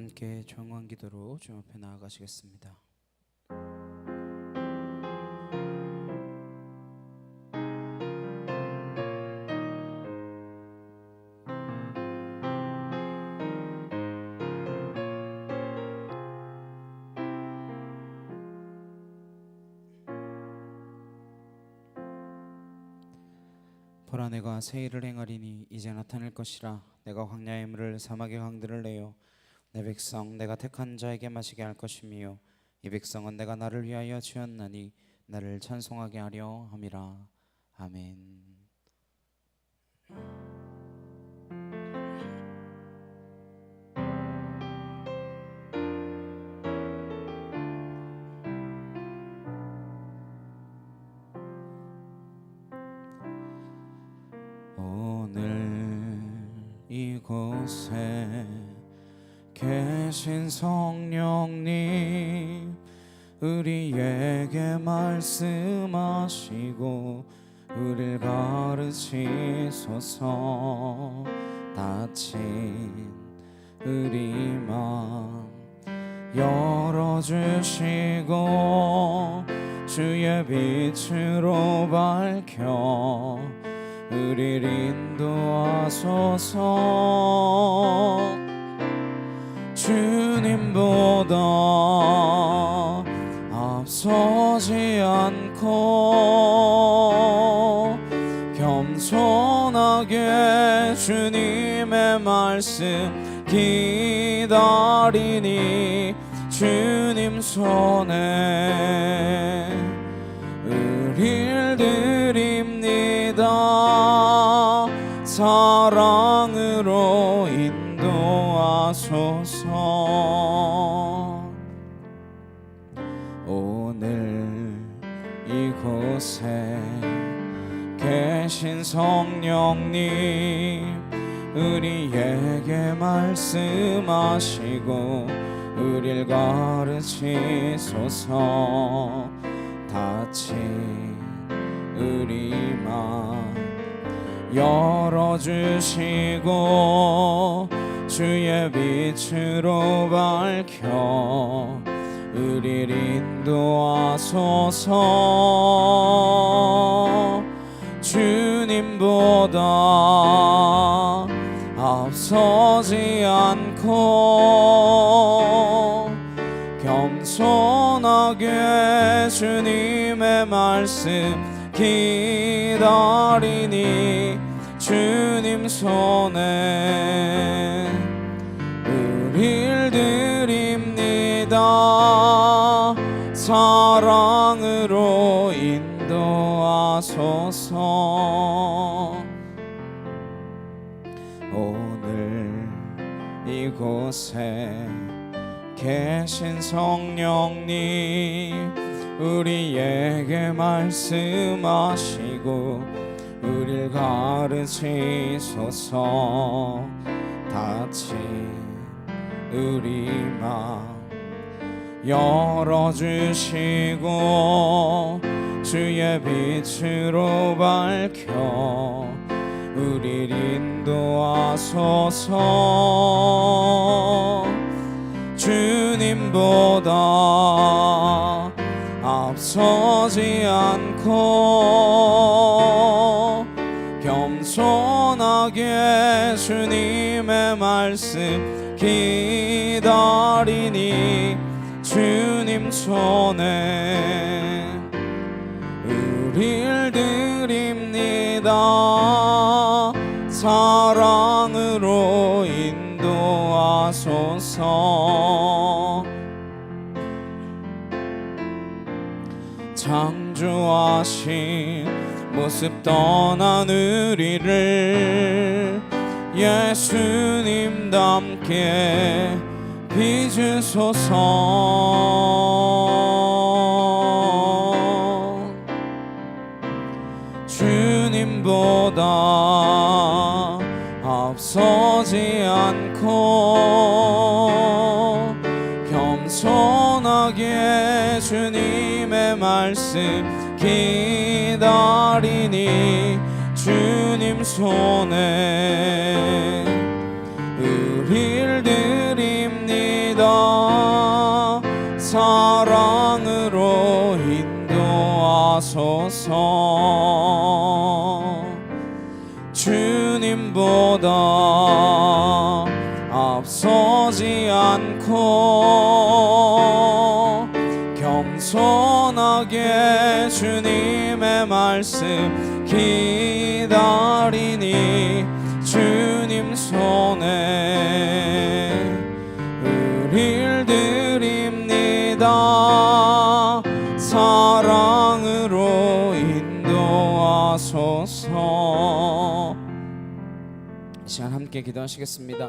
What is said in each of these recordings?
함께 조용한 기도로 주님 앞에 나아가시겠습니다. 보라, 내가 새 일을 행하리니 이제 나타낼 것이라. 내가 광야의 물을 사막의 강들을 내어 내 백성 내가 택한 자에게 마시게 할 것이며 이 백성은 내가 나를 위하여 지었나니 나를 찬송하게 하려 함이라. 아멘. 오늘 이곳에 계신 성령님, 우리에게 말씀하시고 우리를 가르치소서. 닫힌 우리 맘 열어주시고 주의 빛으로 밝혀 우리를 인도하소서. 주님보다 앞서지 않고 겸손하게 주님의 말씀 기다리니 주님 손에 우릴 드립니다. 사랑으로 인도하소서. 오늘 이곳에 계신 성령님, 우리에게 말씀하시고 우릴 가르치소서. 닫힌 우리 맘 열어주시고 주의 빛으로 밝혀 우릴 인도하소서. 주님보다 앞서지 않고 겸손하게 주님의 말씀 기다리니 주님 손에 우릴 드립니다. 사랑으로 인도하소서. 오늘 이곳에 계신 성령님, 우리에게 말씀하시고 우릴 가르치소서. 닫힌 우리 맘 열어주시고 주의 빛으로 밝혀 우릴 인도하소서. 주님보다 앞서지 않고 겸손하게 주님의 말씀 기다리니 주님 손에 우릴 드립니다. 사랑으로 인도하소서. 창조하신 모습 떠난 우리를 예수님답게 빚으소서. 주님보다 앞서지 않고 겸손하게 주님의 말씀 기다리니 주님 손에 우릴 드립니다. 사랑으로 인도하소서. 주님보다 앞서지 않고 겸손하게 주님의 말씀 기다리니 주님 손에 의를 드립니다. 사랑으로 인도하소서. 이 시간 함께 기도하시겠습니다.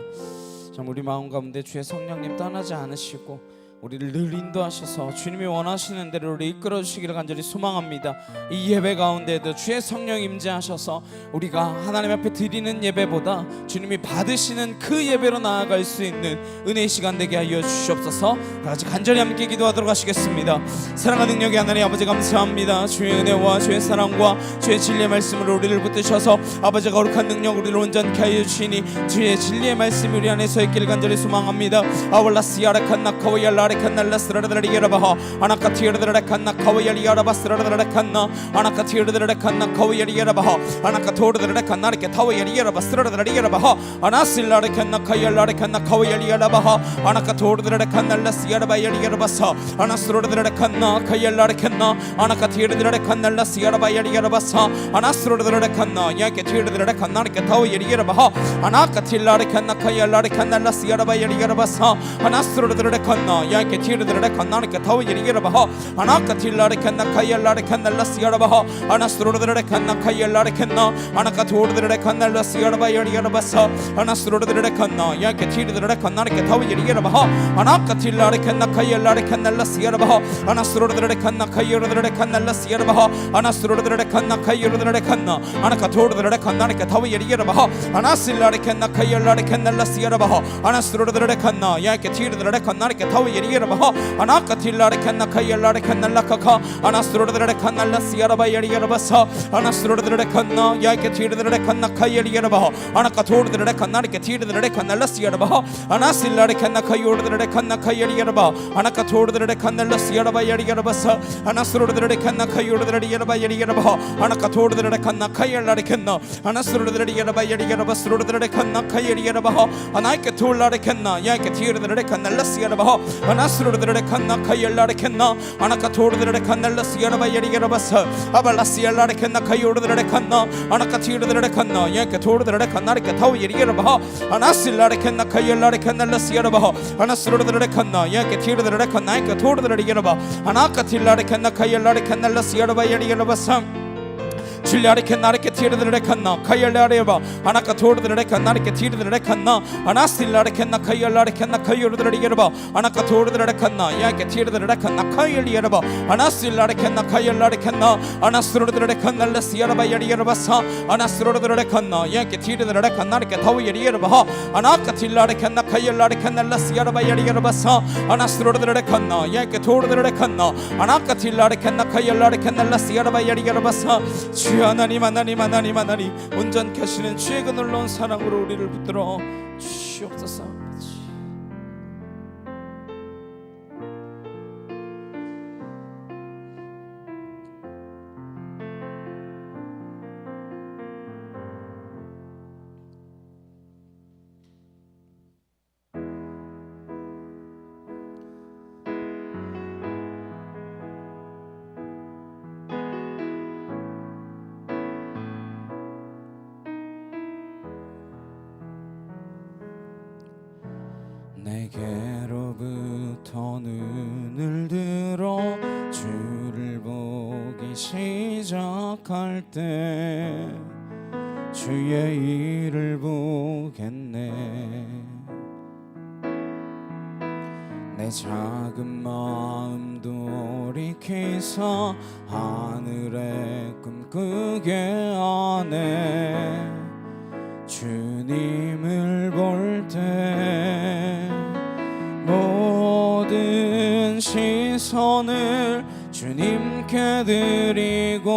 참 우리 마음 가운데 주의 성령님 떠나지 않으시고 우리를 늘 인도하셔서 주님이 원하시는 대로 우리 이끌어 주시기를 간절히 소망합니다. 이 예배 가운데도 주의 성령 임재하셔서 우리가 하나님 앞에 드리는 예배보다 주님이 받으시는 그 예배로 나아갈 수 있는 은혜의 시간 되게 하여 주시옵소서. 다 같이 간절히 함께 기도하도록 하시겠습니다. 사랑하는 능력의 하나님 아버지 감사합니다. 주의 은혜와 주의 사랑과 주의 진리의 말씀으로 우리를 붙드셔서 아버지 거룩한 능력 우리를 온전케 하여 주시니 주의 진리의 말씀이 우리 안에 서 있기를 간절히 소망합니다. 아월라스야라칸나 카오얄라레 칸날라스라라리야라바하 아나카티르드라칸나 카오얄리야라바스라라라칸나 아나카티르드라칸나 카오얄리야라바하 아나카토르드라칸나리케 타오얄리야라바스라라리야라바하 아나실라레칸나 카얄라레칸나 카오얄리야라바하 아나카토르드라칸날라스야라바얄리야라바사 아나스로르드라칸나 카얄라레칸나 아나카티르드라칸날라스야라바얄리야라바사 아나스로르드라칸나 야케티르드라칸나리케 타오얄리야라바하 아나카틸라레칸나 카얄라레칸날라스야라바얄리야라바사 아나스로르드라칸나 야케티르드라칸나리케 타오얄리야라바하 아나카틸라레칸나 카얄라레칸날라스야라바하 아나스로르드라칸나 카얄라레칸나 아나카토르드라칸날라스야라바얄리야라바사 아나스로르드라칸나 야케티르드라칸나리케 타오얄리야라바하 아나카틸라레칸나 카얄라레칸날라스야라바하 아나스로르드라칸나 카얄라레칸날라스야라바하 아나스로르드라칸나 카얄라레칸나 아나카토르드라칸나리케 타오얄리야라바하 아나실라레칸나 카얄라레칸날라스야라바하 아나스로르드라칸나 야케티르드라칸나리케 타오얄리야라바하 아나카틸라레칸나 카얄라레칸날라카카 아나스로르드라칸날라스야라바얄리야라바사 아나스로르드라칸나 야케티르드라칸나 카얄리야라바하 아나카토르드라칸나리케 티르드라칸날라스야라바하 아나실라레칸나 카요르드라칸나 카얄리야라바하 아나카토르드라칸날라스야라바얄리야라바사 아나스로르드라칸나 카요르드라리야라바얄리야라바하 아나카토르드라칸나 카얄라레칸나 아나스로르드라리야라바얄리야라바스로르드라칸나 카얄리야라바하 아나이케톨라레칸나 야케티르드라칸날라스야라바하 아나스로르드라칸나 카얄라레칸나 아나카토르드라칸날라스야라바얄리야라바사 아발라스야라레칸나 카요르드라칸나 아나카티르드라칸나 야케토르드라칸나리케 타오얄리야라바하 아나실라레칸나 카얄라레칸날라스야라바하 아나스로르드라칸나 야케티르드라칸나 야케토르드라리야라바 아나카틸라레칸나 카얄라레칸날라스야라바얄리야라바사 줄리아레칸나리케 티르드레칸나 카얄라레바 아나카토르드레칸나리케 티르드레칸나 아나실라레칸나 카얄라레칸나 카요르드레리에르바 아나카토르드레칸나 야케 티르드레칸나 카얄리에르바 아나실라레칸나 카얄라레칸나 아나스로르드레칸날라시아라바야리에르바사 아나스로르드레칸나 야케 티르드레칸나리케 타오야리에르바 아나카틸라레칸나 카얄라레칸날라시아라바야리에르바사 아나스로르드레칸나 야케 토르드레칸나 아나카틸라레칸나 카얄라레칸날라시아라바야리에르바사 주여 하나님 하나님 하나님 하나님 온전케 하시는 주의 그 놀라운 사랑으로 우리를 붙들어 주시옵소서. 내게로부터 눈을 들어 주를 보기 시작할 때 주의 일을 보겠네. 내 작은 마음 돌이키사 하늘의 꿈꾸게 하네. 주님을 볼 때 모든 시선을 주님께 드리고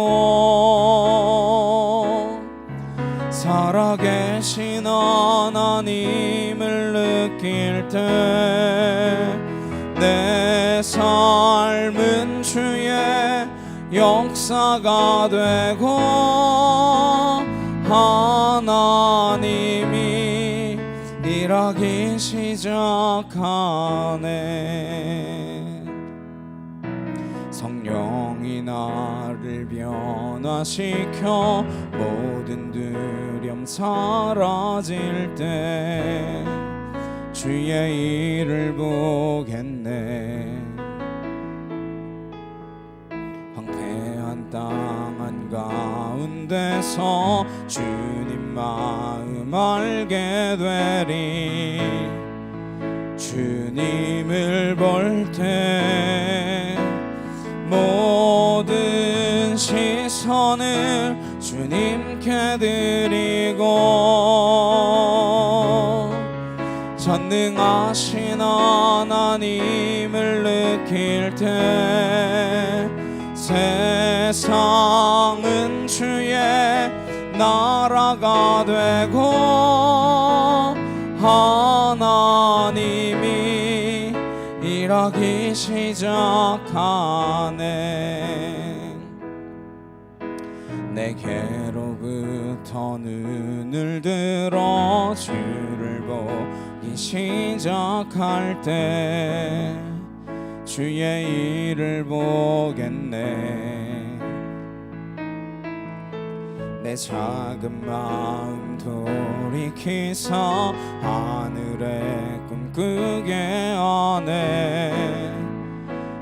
살아계신 하나님을 느낄 때 내 삶은 주의 역사가 되고 하나님이 일하기 시작하네. 성령이 나를 변화시켜 모든 두려움 사라질 때 주의 일을 보겠네. 황폐한 땅 한가운데서 주님 마음 알게 되리. 주님을 볼 때 모든 시선을 주님께 드리고 전능하신 하나님을 느낄 때 세상은 주의 나라가 되고 하나님이 일하기 시작하네. 내게로부터 눈을 들어 주를 보기 시작할 때 주의 일을 보겠네. 내 작은 마음 돌이키사 하늘의 꿈꾸게 하네.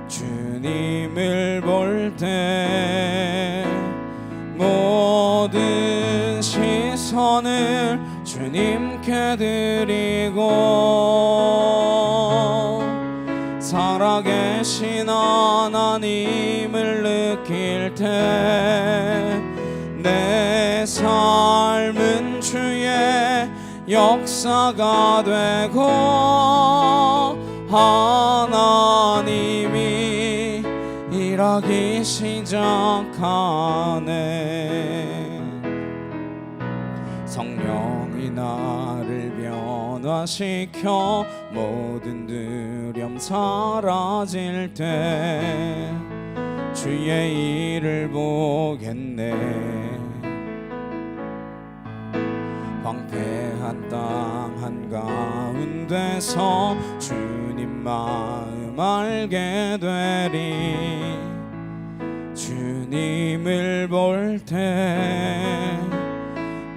주님을 볼 때 모든 시선을 주님께 드리고 살아계신 하나님을 느낄 때 내 삶은 주의 역사가 되고 하나님이 일하기 시작하네. 성령이 나를 변화시켜 모든 두려움 사라질 때 주의 일을 보겠네. 황폐한 땅 한가운데서 주님 마음 알게 되리. 주님을 볼 때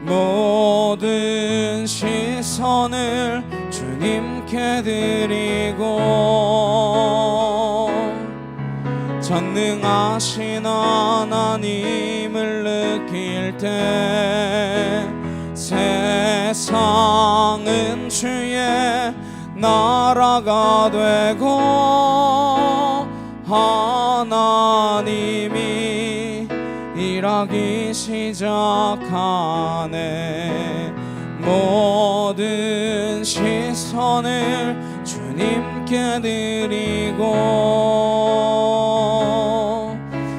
모든 시선을 주님께 드리고 전능하신 하나님을 느낄 때 세상은 주의 나라가 되고 하나님이 일하기 시작하네. 모든 시선을 주님께 드리고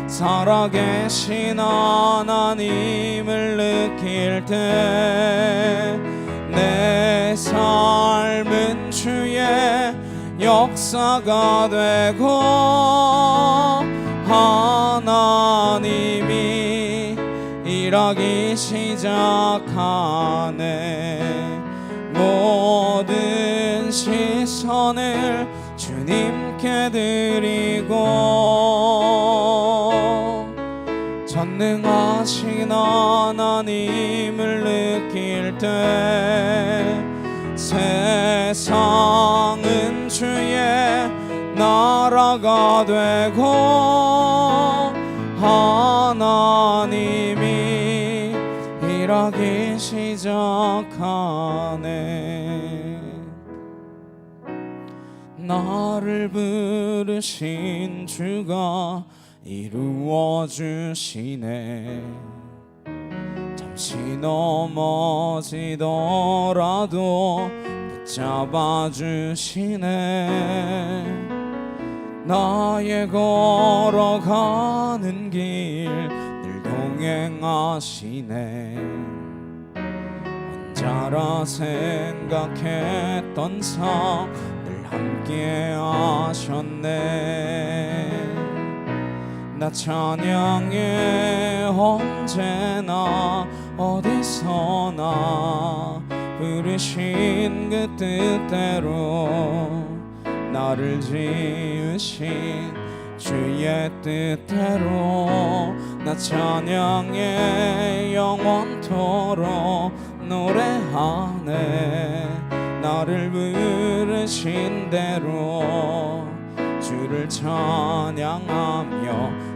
살아계신 하나님을 느낄 때 내 삶은 주의 역사가 되고 하나님이 일하기 시작하네. 모든 시선을 주님께 드리고 전능하신 하나님을 느낄 때 세상은 주의 나라가 되고 하나님이 일하기 시작하네. 나를 부르신 주가 이루어 주시네. 잠시 넘어지더라도 붙잡아 주시네. 나의 걸어가는 길 늘 동행하시네. 혼자라 생각했던 삶 늘 함께 하셨네. 나 찬양해 언제나 어디서나 부르신 그 뜻대로 나를 지으신 주의 뜻대로 나 찬양해 영원토록 노래하네. 나를 부르신 대로 주를 찬양하며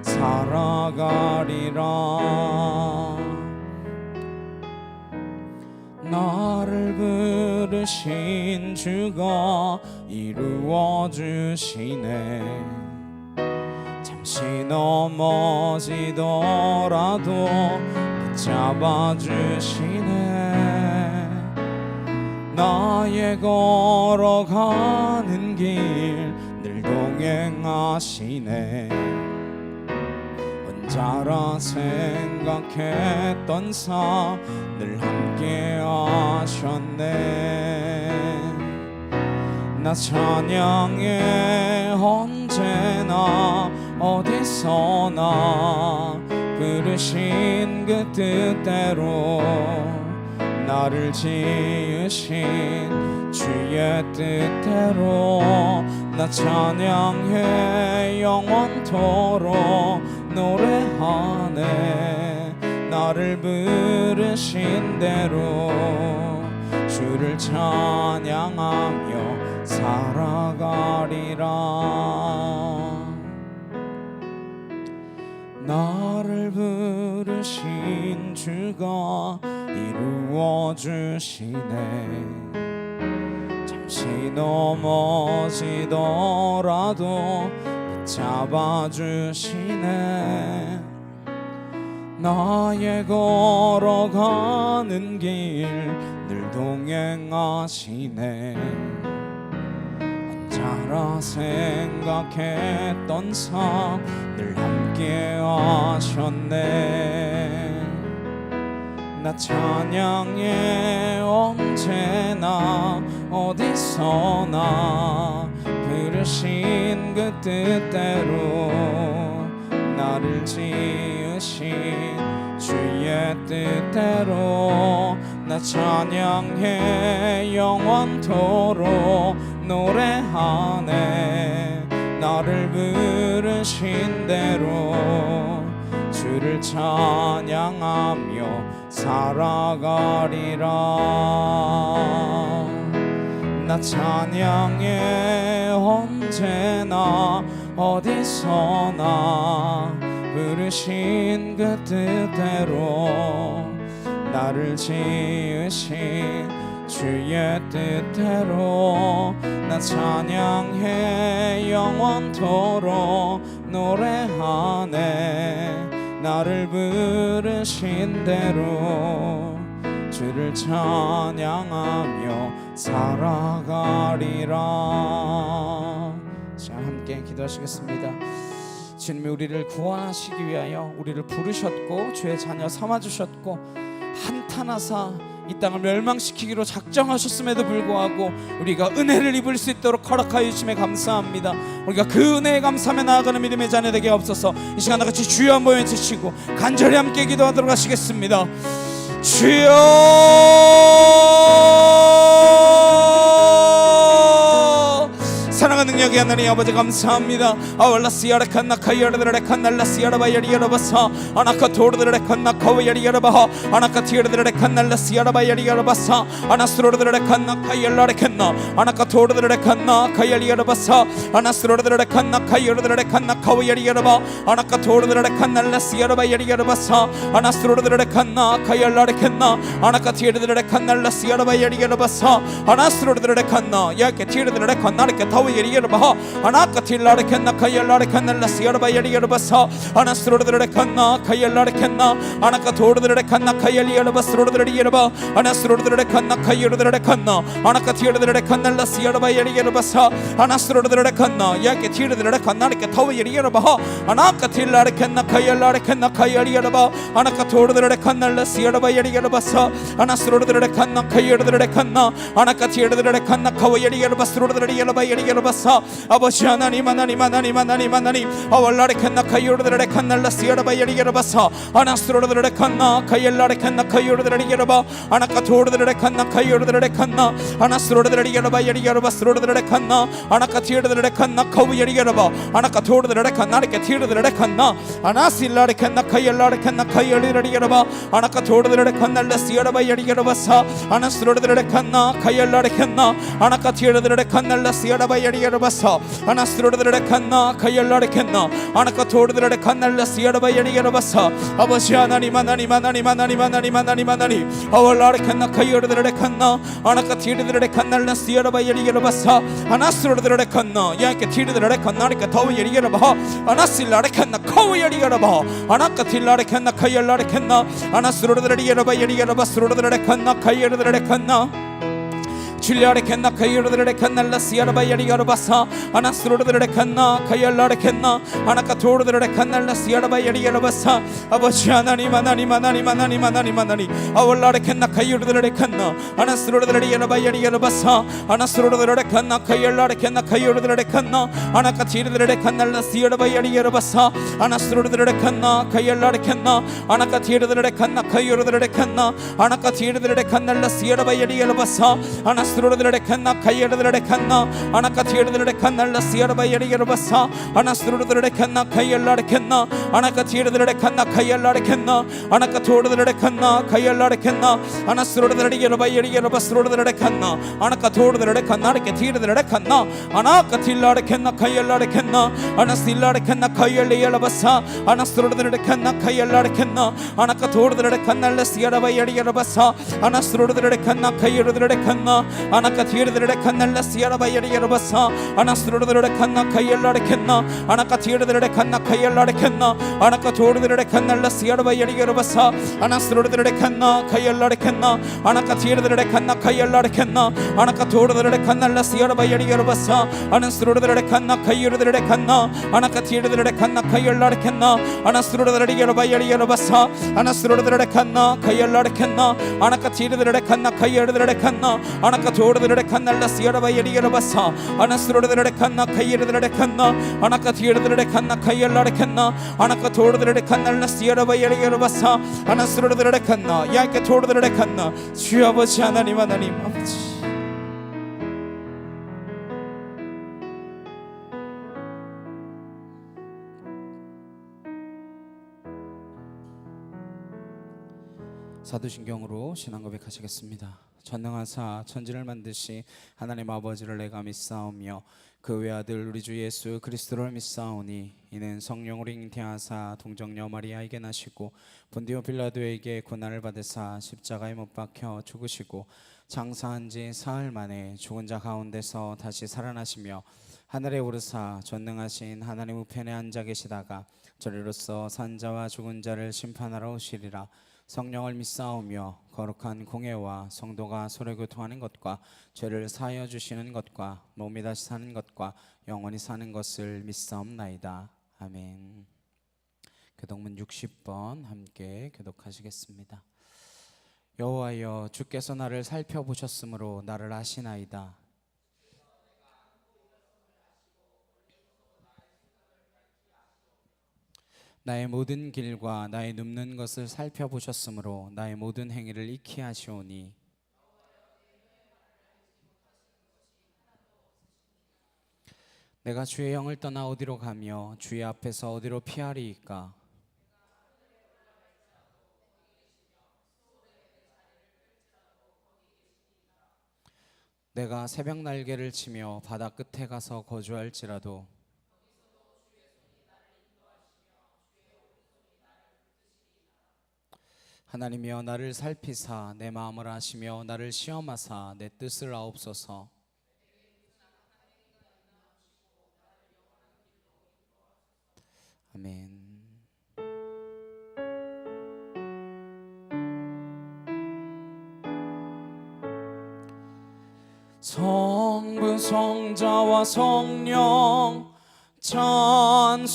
살아가리라. 나를 부르신 주가 이루어 주시네. 잠시 넘어지더라도 붙잡아 주시네. 나의 걸어가는 길 늘 동행하시네. 혼자라 생각했던 삶 늘 함께 하셨네. 나 찬양해 언제나 어디서나 부르신 그 뜻대로 나를 지으신 주의 뜻대로 나 찬양해 영원토록 노래하네. 나를 부르신 대로 주를 찬양하며 살아가리라. 나를 부르신 주가 이루어 주시네. 잠시 넘어지더라도 붙잡아 주시네. 나의 걸어가는 길 늘 동행하시네. 혼자라 생각했던 삶 늘 함께 하셨네. 나 찬양해 언제나 어디서나 부르신 그 뜻대로 나를 지으신 주의 뜻대로 나 찬양해 영원토록 노래하네. 나를 부르신 대로 주를 찬양하며 살아가리라. 나 찬양해 언제나 어디서나 부르신 그 뜻대로 나를 지으신 주의 뜻대로 나 찬양해 영원토록 노래하네. 나를 부르신 대로 주를 찬양하며 살아가리라. 자, 함께 기도하시겠습니다. 주님이 우리를 구원하시기 위하여 우리를 부르셨고 주의 자녀 삼아주셨고 한탄하사 이 땅을 멸망시키기로 작정하셨음에도 불구하고 우리가 은혜를 입을 수 있도록 허락하여 주심에 감사합니다. 우리가 그 은혜에 감사하며 나아가는 믿음의 자녀 되게 없어서 이 시간 나같이 주여 한번 외치시고 간절히 함께 기도하도록 하시겠습니다. 주여, 사랑하는 능력의 하나님 아버지 감사합니다. 아왈라시아라 칸나카이아르드레 칸날라시아라바야리아라바사 아나카 토르드레 칸나카와야리아라바하 아나카 티르드레 칸날라시아라바야리아라바사 아나스로르드레 칸나카이알라레 칸나 아나카 토르드레 칸나카이알리아라바사 아나스로르드레 칸나카이아르드레 칸나카와야리아라바 아나카 토르드레 칸날라시아라바야리아라바사 아나스로르드레 칸나카이알라레 칸나 아나카 티르드레 칸날라시아라바야리아라바사 아나스로르드레 칸나 야케 티르드레 칸나레케 타와야리아라바 yarabaha anaka tilare kenna kayalare kanalla siyaraba yari yarabasa anasrodre kanna kayalare kenna anaka thodre kanna kayali yarabasrodre yaraba anasrodre kanna kayrodre kanna anaka thirdre kannalla siyaraba yari yarabasa anasrodre kanna yake thirdre kanna ke thaw yari yarabaha anaka tilare kenna kayalare kenna kayali yaraba anaka thodre kannalla siyaraba yari yarabasa anasrodre kanna kayrodre kanna anaka thirdre kanna khaw yari yarabasrodre yaraba yari yarabasa 아버지 하나님 하나님 하나님 하나님 하나님 아월라레 칸나 카이오르드레 칸날라 시아라바 야리야라바사 아나스로르드레 칸나 카이엘라레 칸나 카이오르드레 야라바 아나카 토르드레 칸나 카이오르드레 칸나 아나스로르드레 야라바 야리야라바스로르드레 칸나 아나카 티르드레 칸나 카우 야리야라바 아나카 토르드레 칸나레 티르드레 칸나 아나실라레 칸나 카이엘라레 칸나 카이오르드레 야라바 아나카 토르드레 칸날라 시아라바 야리야라바사 아나스로르드레 칸나 카이엘라레 칸나 아나카 티르드레 칸날라 시아라바 야리야라바사 아나스로르드레 칸나 카이엘라레 칸나 아나카 토르드레 칸날라 시아라바 야리야라바사 아버지 하나님 하나님 하나님 하나님 하나님 하나님 하나님 아월라레 칸나 카이오르드레 칸나 아나카 티르드레 칸날라 시아라바 야리야라바사 아나스로르드레 칸나 야케 티르드레 칸나리카 타우 야리야라바 아나실라레 칸나 카우 야리야라바 아나카 틸라레 칸나 카이엘라레 칸나 아나스로르드레 야라바 야리야라바스로르드레 칸나 카이오르드레 칸나 칠리아레 캔나 카이오르드레 칸날라 시아라바 야리야라바사 아나스로르드레 칸나 카이알라레 캔나 아나카 토르드레 칸날라 시아라바 야리야라바사 아버지 하나님 하나님 하나님 하나님 하나님 하나님 아월라레 캔나 카이오르드레 칸나 아나스로르드레 야라바 야리야라바사 아나스로르드레 칸나 카이알라레 캔나 카이오르드레 칸나 아나카 티르드레 칸날라 시아라바 야리야라바사 아나스로르드레 칸나 카이알라레 캔나 아나카 티르드레 칸나 카이오르드레 칸나 아나카 티르드레 칸날라 시아라바 야리야라바사 아나스로르드레 칸나 카이오르드레 칸나 아나카 티르드레 칸날라 시아라바 야리야라바사 아나스로르드레 칸나 카이알라레 칸나 아나카 티르드레 칸나 카이알라레 칸나 아나카 토르드레 칸나 카이알라레 칸나 아나스로르드레 야라바 야리야라바스로르드레 칸나 아나카 토르드레 칸나레 티르드레 칸나 아나카 틸라레 칸나 카이알라레 칸나 아나실라레 칸나 카이알레 야라바사 아나스로르드레 칸나 카이알라레 칸나 아나카 토르드레 칸날라 시아라바 야리야라바사 아나스로르드레 칸나 카이오르드레 칸나 아나카 티르드레 칸날라 시아라바 야리야라바사 아나스로르드레 칸나 카이알라레 칸나 아나카 티르드레 칸나 카이알라레 칸나 아나카 토르드레 칸날라 시아라바 야리야라바사 아나스로르드레 칸나 카이알라레 칸나 아나카 티르드레 칸나 카이알라레 칸나 아나카 토르드레 칸날라 시아라바 야리야라바사 아나스로르드레 칸나 카이오르드레 칸나 아나카 티르드레 칸나 카이알라레 칸나 아나스로르드레 야라바 야리야라바사 아나스로르드레 칸나 카이알라레 칸나 아나카 티르드레 칸나 카이오르드레 칸나 아나카 토르드레 칸날라 시아라바 야리야라바사 아나스로르드레 칸나 카이오르드레 칸나 아나카 티르드레 칸나 카이알라레 칸나 아나카 토르드레 칸날라 시아라바 야리야라바사 아나스로르드레 칸나 야케 토르드레 칸나 주 아버지 하나님 하나님 아버지 사도신경으로 신앙 고백하시겠습니다. 전능하사 천지를 만드시 하나님 아버지를 내가 믿사오며 그 외아들 우리 주 예수 그리스도를 믿사오니 이는 성령으로 잉태하사 동정녀 마리아에게 나시고 본디오 빌라도에게 고난을 받으사 십자가에 못 박혀 죽으시고 장사한 지 사흘 만에 죽은 자 가운데서 다시 살아나시며 하늘에 오르사 전능하신 하나님 우편에 앉아 계시다가 저리로서 산자와 죽은 자를 심판하러 오시리라. 성령을 믿사오며 거룩한 공예와 성도가 서로 교통하는 것과 죄를 사하여 주시는 것과 몸이 다시 사는 것과 영원히 사는 것을 믿사옵나이다. 아멘. 교독문 60번 함께 교독하시겠습니다. 여호와여 주께서 나를 살펴보셨으므로 나를 아시나이다. 나의 모든 길과 나의 눕는 것을 살펴보셨으므로 나의 모든 행위를 익히 하시오니 내가 주의 영을 떠나 어디로 가며 주의 앞에서 어디로 피하리이까. 내가 새벽 날개를 치며 바다 끝에 가서 거주할지라도 하나님이여 나를 살피사 내 마음을 아시며 나를 시험하사 내 뜻을 아옵소서. 아멘. 성부 성자와 성령 찬송과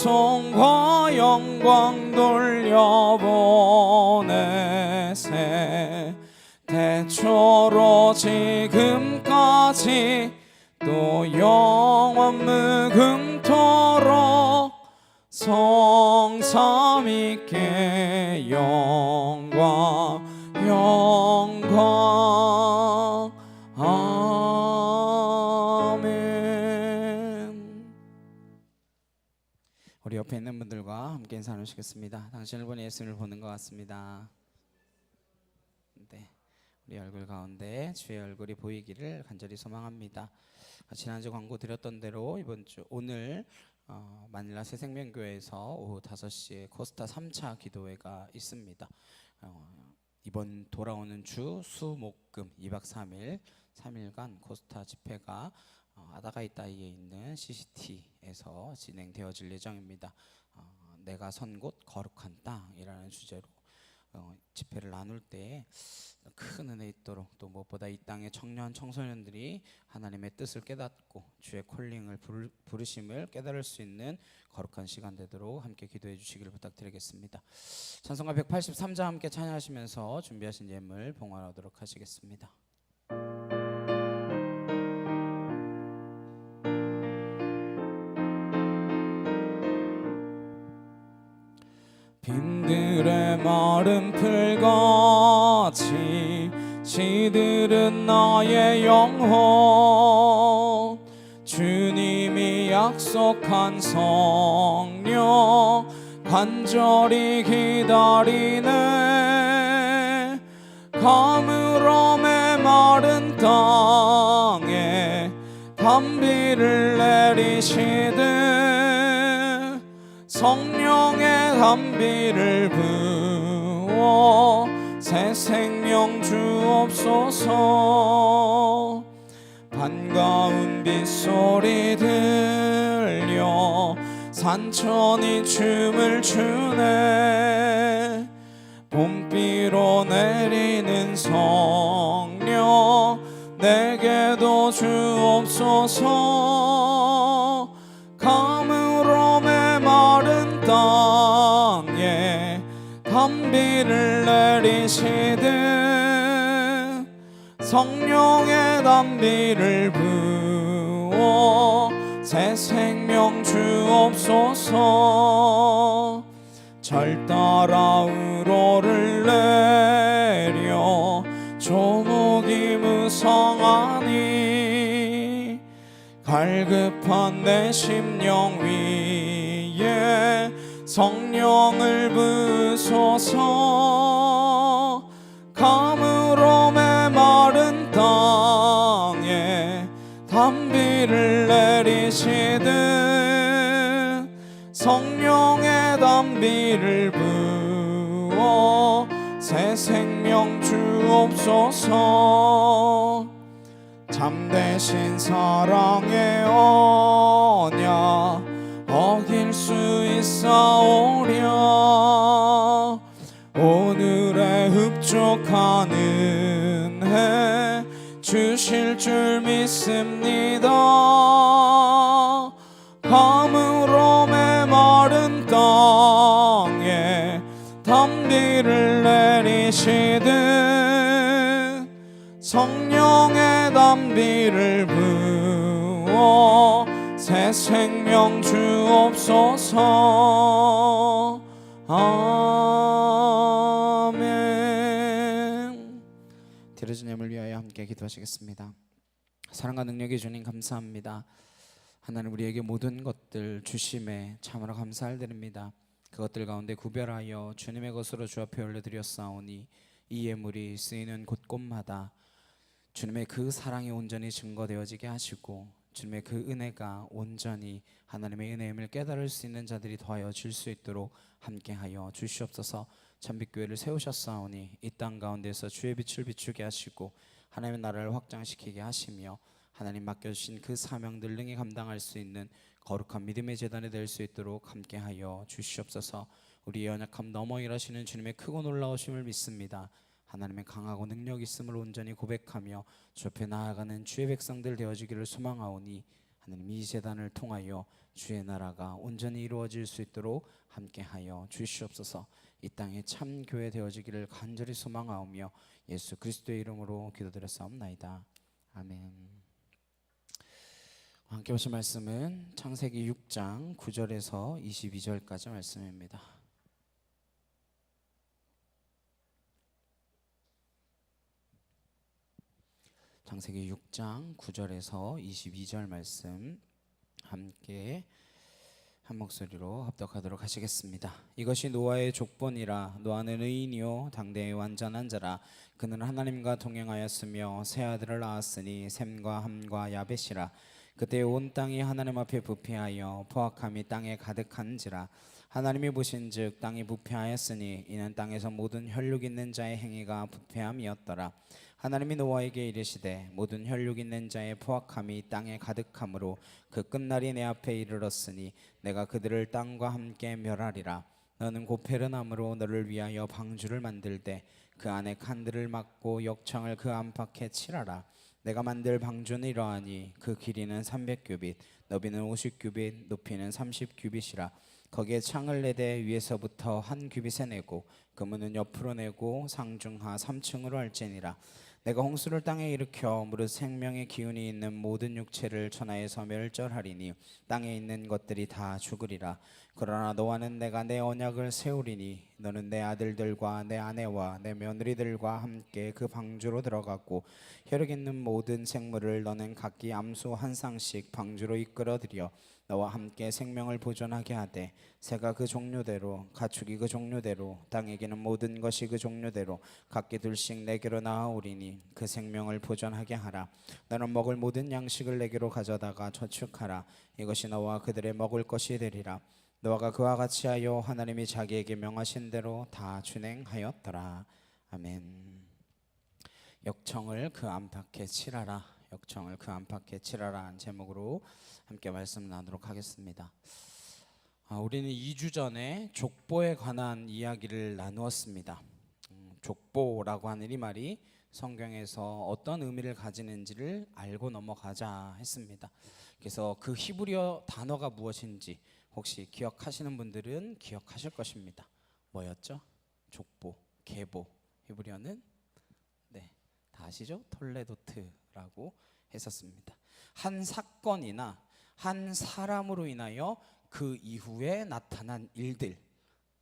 영광 돌려보내세 대초로 지금까지 또 영원 무금토록 성삼위께 영광 영광 아멘. 우리 옆에 있는 분들과 함께 인사 나누시겠습니다. 당신을 보니 예수님을 보는 것 같습니다. 네, 우리 얼굴 가운데 주의 얼굴이 보이기를 간절히 소망합니다. 지난주 광고 드렸던 대로 이번 주 오늘 마닐라 새생명교회에서 오후 5시에 코스타 3차 기도회가 있습니다. 이번 돌아오는 주 수목금 2박 3일간 코스타 집회가 아다가이타이에 있는 CCT에서 진행되어질 예정입니다. 내가 선 곳 거룩한 땅이라는 주제로 집회를 나눌 때 큰 은혜 있도록, 또 무엇보다 이 땅의 청년 청소년들이 하나님의 뜻을 깨닫고 주의 콜링을 부르심을 깨달을 수 있는 거룩한 시간 되도록 함께 기도해 주시기를 부탁드리겠습니다. 찬송가 183자 함께 찬양하시면서 준비하신 예물 봉헌하도록 하시겠습니다. 빈들의 마른 풀같이 시들은 나의 영혼, 주님이 약속한 성령 간절히 기다리네. 가물어 메마른 땅에 단비를 내리시듯 성령의 단비를 부어 새 생명 주옵소서. 반가운 빗소리 들려 산천이 춤을 추네. 봄비로 내리는 성령 내게도 주옵소서. 가물어 메마른 땅에 단비를 내리시듯 성령의 단비를 부어 새 생명 주옵소서. 절 따라 우로를 내려 조목이 무성하니 갈급한 내 심령 위에 성령을 부소서. 가물어 메마른 땅에 단비를 내리시듯 성령의 단비를 부어 새 생명 주옵소서. 참되신 사랑의 언약 어길 수 있사오랴. 오늘의 흡족한 은혜 주실 줄 믿습니다. 가물어 메마른 땅에 단비를 내리시듯 성령의 단비를 부어 새 생명 주옵소서. 아멘. 드려진 예물 위하여 함께 기도하시겠습니다. 사랑과 능력의 주님 감사합니다. 하나님, 우리에게 모든 것들 주심에 참으로 감사를 드립니다. 그것들 가운데 구별하여 주님의 것으로 주 앞에 올려드렸사오니 이 예물이 쓰이는 곳곳마다 주님의 그 사랑이 온전히 증거되어지게 하시고 주님의 그 은혜가 온전히 하나님의 은혜임을 깨달을 수 있는 자들이 더하여질 수 있도록 함께하여 주시옵소서. 천빛교회를 세우셨사오니 이 땅 가운데서 주의 빛을 비추게 하시고 하나님의 나라를 확장시키게 하시며 하나님 맡겨주신 그 사명들 능히 감당할 수 있는 거룩한 믿음의 제단이 될 수 있도록 함께하여 주시옵소서. 우리의 연약함 너머 일하시는 주님의 크고 놀라우심을 믿습니다. 하나님의 강하고 능력 있음을 온전히 고백하며 주 앞에 나아가는 주의 백성들 되어지기를 소망하오니 하나님 이 제단을 통하여 주의 나라가 온전히 이루어질 수 있도록 함께하여 주시옵소서. 이 땅에 참 교회 되어지기를 간절히 소망하오며 예수 그리스도의 이름으로 기도드렸사옵나이다. 아멘. 함께 보실 말씀은 창세기 6장 9절에서 22절까지 말씀입니다. 창세기 6장 9절에서 22절 말씀 함께 한 목소리로 합독하도록 하시겠습니다. 이것이 노아의 족본이라. 노아는 의인이요 당대의 완전한 자라. 그는 하나님과 동행하였으며 세 아들을 낳았으니 셈과 함과 야벳이라. 그때 온 땅이 하나님 앞에 부패하여 포악함이 땅에 가득한지라. 하나님이 보신즉 땅이 부패하였으니 이는 땅에서 모든 혈육 있는 자의 행위가 부패함이었더라. 하나님이 노아에게 이르시되 모든 혈육 있는 자의 포악함이 땅에 가득함으로 그 끝날이 내 앞에 이르렀으니 내가 그들을 땅과 함께 멸하리라. 너는 고페르나무로 너를 위하여 방주를 만들되 그 안에 칸들을 막고 역청을 그 안팎에 칠하라. 내가 만들 방주는 이러하니 그 길이는 300규빗, 너비는 50규빗, 높이는 30규빗이라. 거기에 창을 내되 위에서부터 한 규빗에 내고 그 문은 옆으로 내고 상중하 3층으로 할지니라. 내가 홍수를 땅에 일으켜 무릇 생명의 기운이 있는 모든 육체를 천하에서 멸절하리니 땅에 있는 것들이 다 죽으리라. 그러나 너와는 내가 내 언약을 세우리니 너는 내 아들들과 내 아내와 내 며느리들과 함께 그 방주로 들어가고 혈육 있는 모든 생물을 너는 각기 암소 한 쌍씩 방주로 이끌어들여 너와 함께 생명을 보존하게 하되 새가 그 종류대로 가축이 그 종류대로 땅에게는 모든 것이 그 종류대로 각기 둘씩 내게로 나아오리니 그 생명을 보존하게 하라. 너는 먹을 모든 양식을 내게로 가져다가 저축하라. 이것이 너와 그들의 먹을 것이 되리라. 노아가 그와 같이 하여 하나님이 자기에게 명하신 대로 다 준행하였더라. 아멘. 역청을 그 안팎에 칠하라. 역청을 그 안팎에 칠하라는 제목으로 함께 말씀 나누도록 하겠습니다. 우리는 2주 전에 족보에 관한 이야기를 나누었습니다. 족보라고 하는 이 말이 성경에서 어떤 의미를 가지는지를 알고 넘어가자 했습니다. 그래서 그 히브리어 단어가 무엇인지 혹시 기억하시는 분들은 기억하실 것입니다. 뭐였죠? 족보, 계보. 히브리어는 다 아시죠? 톨레도트라고 했었습니다. 한 사건이나 한 사람으로 인하여 그 이후에 나타난 일들,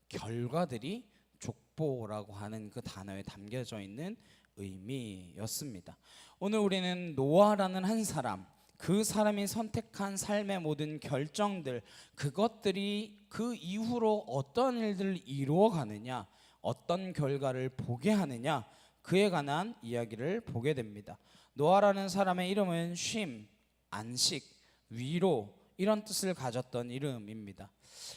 결과들이 족보라고 하는 그 단어에 담겨져 있는 의미였습니다. 오늘 우리는 노아라는 한 사람, 그 사람이 선택한 삶의 모든 결정들, 그것들이 그 이후로 어떤 일들을 이루어가느냐, 어떤 결과를 보게 하느냐, 그에 관한 이야기를 보게 됩니다. 노아라는 사람의 이름은 쉼, 안식, 위로 이런 뜻을 가졌던 이름입니다.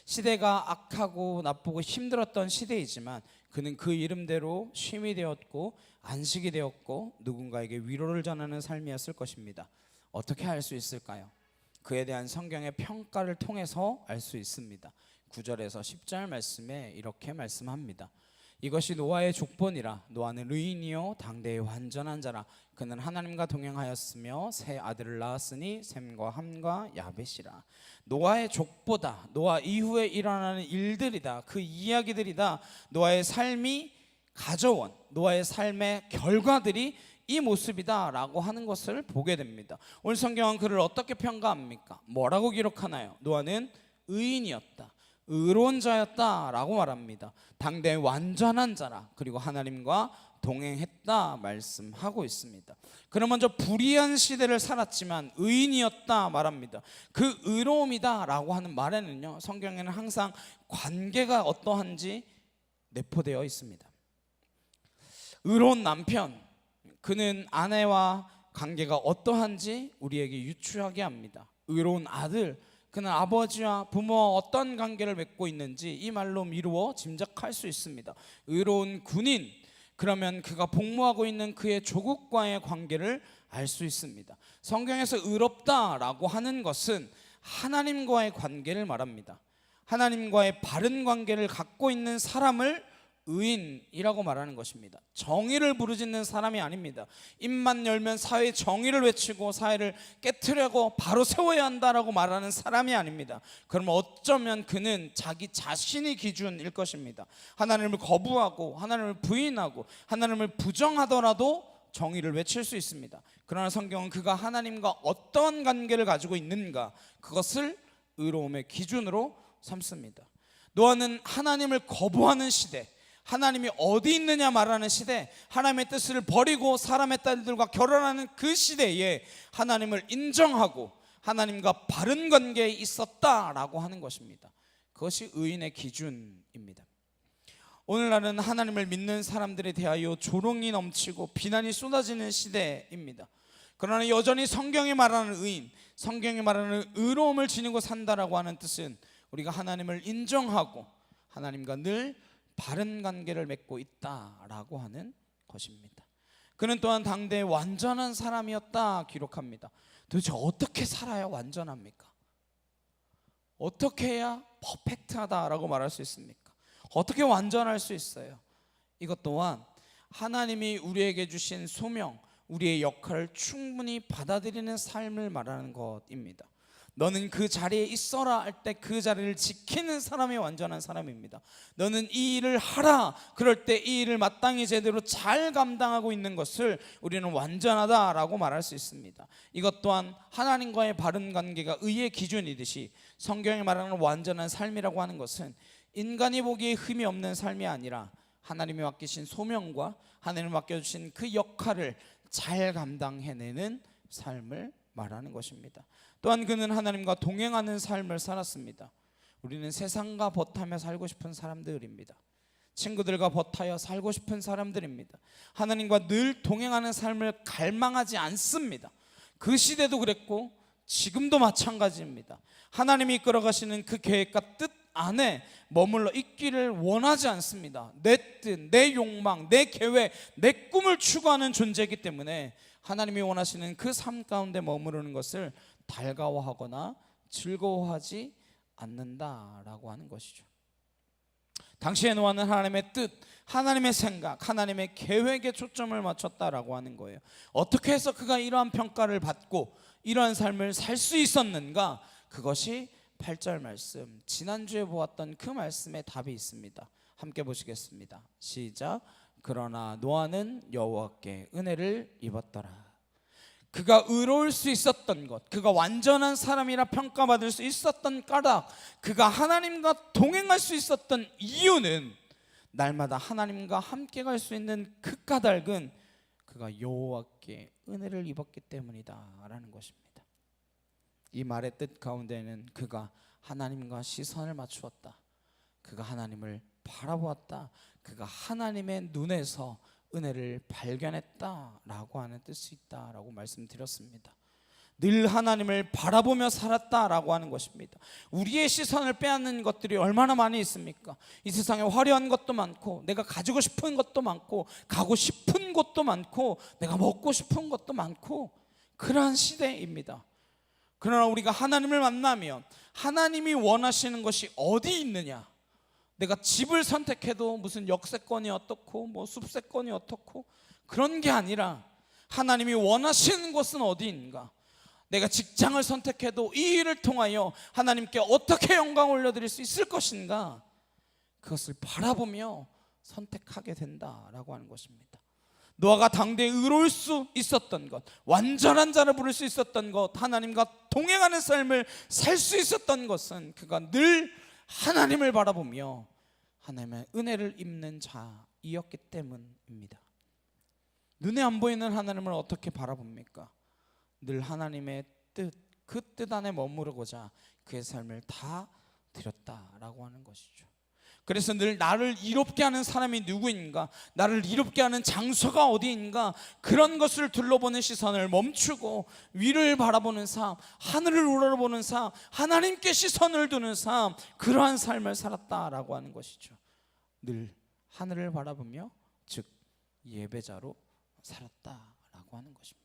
시대가 악하고 나쁘고 힘들었던 시대이지만 그는 그 이름대로 쉼이 되었고 안식이 되었고 누군가에게 위로를 전하는 삶이었을 것입니다. 어떻게 알 수 있을까요? 그에 대한 성경의 평가를 통해서 알 수 있습니다. 9절에서 10절 말씀에 이렇게 말씀합니다. 이것이 노아의 족본이라. 노아는 의인이요 당대의 완전한 자라. 그는 하나님과 동행하였으며 세 아들을 낳았으니 셈과 함과 야벳이라. 노아의 족보다. 노아 이후에 일어나는 일들이다. 그 이야기들이다. 노아의 삶이 가져온 노아의 삶의 결과들이 이 모습이다 라고 하는 것을 보게 됩니다. 오늘 성경은 그를 어떻게 평가합니까? 뭐라고 기록하나요? 노아는 의인이었다, 의로운 자였다 라고 말합니다. 당대의 완전한 자라. 그리고 하나님과 동행했다 말씀하고 있습니다. 그럼 먼저 불의한 시대를 살았지만 의인이었다 말합니다. 그 의로움이다 라고 하는 말에는요, 성경에는 항상 관계가 어떠한지 내포되어 있습니다. 의로운 남편, 그는 아내와 관계가 어떠한지 우리에게 유추하게 합니다. 의로운 아들, 그는 아버지와 부모와 어떤 관계를 맺고 있는지 이 말로 미루어 짐작할 수 있습니다. 의로운 군인, 그러면 그가 복무하고 있는 그의 조국과의 관계를 알 수 있습니다. 성경에서 의롭다라고 하는 것은 하나님과의 관계를 말합니다. 하나님과의 바른 관계를 갖고 있는 사람을 의인이라고 말하는 것입니다. 정의를 부르짖는 사람이 아닙니다. 입만 열면 사회의 정의를 외치고 사회를 깨트려고 바로 세워야 한다라고 말하는 사람이 아닙니다. 그러면 어쩌면 그는 자기 자신이 기준일 것입니다. 하나님을 거부하고 하나님을 부인하고 하나님을 부정하더라도 정의를 외칠 수 있습니다. 그러나 성경은 그가 하나님과 어떤 관계를 가지고 있는가, 그것을 의로움의 기준으로 삼습니다. 노아는 하나님을 거부하는 시대, 하나님이 어디 있느냐 말하는 시대, 하나님의 뜻을 버리고 사람의 딸들과 결혼하는 그 시대에 하나님을 인정하고 하나님과 바른 관계에 있었다라고 하는 것입니다. 그것이 의인의 기준입니다. 오늘날은 하나님을 믿는 사람들에 대하여 조롱이 넘치고 비난이 쏟아지는 시대입니다. 그러나 여전히 성경이 말하는 의인, 성경이 말하는 의로움을 지니고 산다라고 하는 뜻은 우리가 하나님을 인정하고 하나님과 늘 바른 관계를 맺고 있다라고 하는 것입니다. 그는 또한 당대의 완전한 사람이었다 기록합니다. 도대체 어떻게 살아야 완전합니까? 어떻게 해야 퍼펙트하다라고 말할 수 있습니까? 어떻게 완전할 수 있어요? 이것 또한 하나님이 우리에게 주신 소명, 우리의 역할을 충분히 받아들이는 삶을 말하는 것입니다. 너는 그 자리에 있어라 할 때 그 자리를 지키는 사람이 완전한 사람입니다. 너는 이 일을 하라 그럴 때 이 일을 마땅히 제대로 잘 감당하고 있는 것을 우리는 완전하다라고 말할 수 있습니다. 이것 또한 하나님과의 바른 관계가 의의 기준이듯이 성경이 말하는 완전한 삶이라고 하는 것은 인간이 보기에 흠이 없는 삶이 아니라 하나님이 맡기신 소명과 하나님이 맡겨주신 그 역할을 잘 감당해내는 삶을 말하는 것입니다. 또한 그는 하나님과 동행하는 삶을 살았습니다. 우리는 세상과 벗하며 살고 싶은 사람들입니다. 친구들과 벗하여 살고 싶은 사람들입니다. 하나님과 늘 동행하는 삶을 갈망하지 않습니다. 그 시대도 그랬고 지금도 마찬가지입니다. 하나님이 이끌어가시는 그 계획과 뜻 안에 머물러 있기를 원하지 않습니다. 내 뜻, 내 욕망, 내 계획, 내 꿈을 추구하는 존재이기 때문에 하나님이 원하시는 그 삶 가운데 머무르는 것을 달가워하거나 즐거워하지 않는다라고 하는 것이죠. 당시의 노아는 하나님의 뜻, 하나님의 생각, 하나님의 계획에 초점을 맞췄다라고 하는 거예요. 어떻게 해서 그가 이러한 평가를 받고 이러한 삶을 살 수 있었는가? 그것이 8절 말씀, 지난주에 보았던 그 말씀에 답이 있습니다. 함께 보시겠습니다. 시작. 그러나 노아는 여호와께 은혜를 입었더라. 그가 의로울 수 있었던 것, 그가 완전한 사람이라 평가받을 수 있었던 까닭, 그가 하나님과 동행할 수 있었던 이유는 날마다 하나님과 함께 갈 수 있는 그 까닭은 그가 여호와께 은혜를 입었기 때문이다 라는 것입니다. 이 말의 뜻 가운데는 그가 하나님과 시선을 맞추었다, 그가 하나님을 바라보았다, 그가 하나님의 눈에서 은혜를 발견했다라고 하는 뜻이 있다라고 말씀드렸습니다. 늘 하나님을 바라보며 살았다라고 하는 것입니다. 우리의 시선을 빼앗는 것들이 얼마나 많이 있습니까? 이 세상에 화려한 것도 많고 내가 가지고 싶은 것도 많고 가고 싶은 곳도 많고 내가 먹고 싶은 것도 많고 그러한 시대입니다. 그러나 우리가 하나님을 만나면 하나님이 원하시는 것이 어디 있느냐? 내가 집을 선택해도 무슨 역세권이 어떻고 뭐 숲세권이 어떻고 그런 게 아니라 하나님이 원하시는 곳은 어디인가? 내가 직장을 선택해도 이 일을 통하여 하나님께 어떻게 영광을 올려드릴 수 있을 것인가? 그것을 바라보며 선택하게 된다라고 하는 것입니다. 노아가 당대에 의로울 수 있었던 것, 완전한 자를 부를 수 있었던 것, 하나님과 동행하는 삶을 살 수 있었던 것은 그가 늘 하나님을 바라보며 하나님의 은혜를 입는 자이었기 때문입니다. 눈에 안 보이는 하나님을 어떻게 바라봅니까? 늘 하나님의 뜻, 그 뜻 안에 머무르고자 그의 삶을 다 드렸다라고 하는 것이죠. 그래서 늘 나를 이롭게 하는 사람이 누구인가, 나를 이롭게 하는 장소가 어디인가, 그런 것을 둘러보는 시선을 멈추고 위를 바라보는 삶, 하늘을 우러러보는 삶, 하나님께 시선을 두는 삶, 그러한 삶을 살았다라고 하는 것이죠. 늘 하늘을 바라보며 즉 예배자로 살았다라고 하는 것입니다.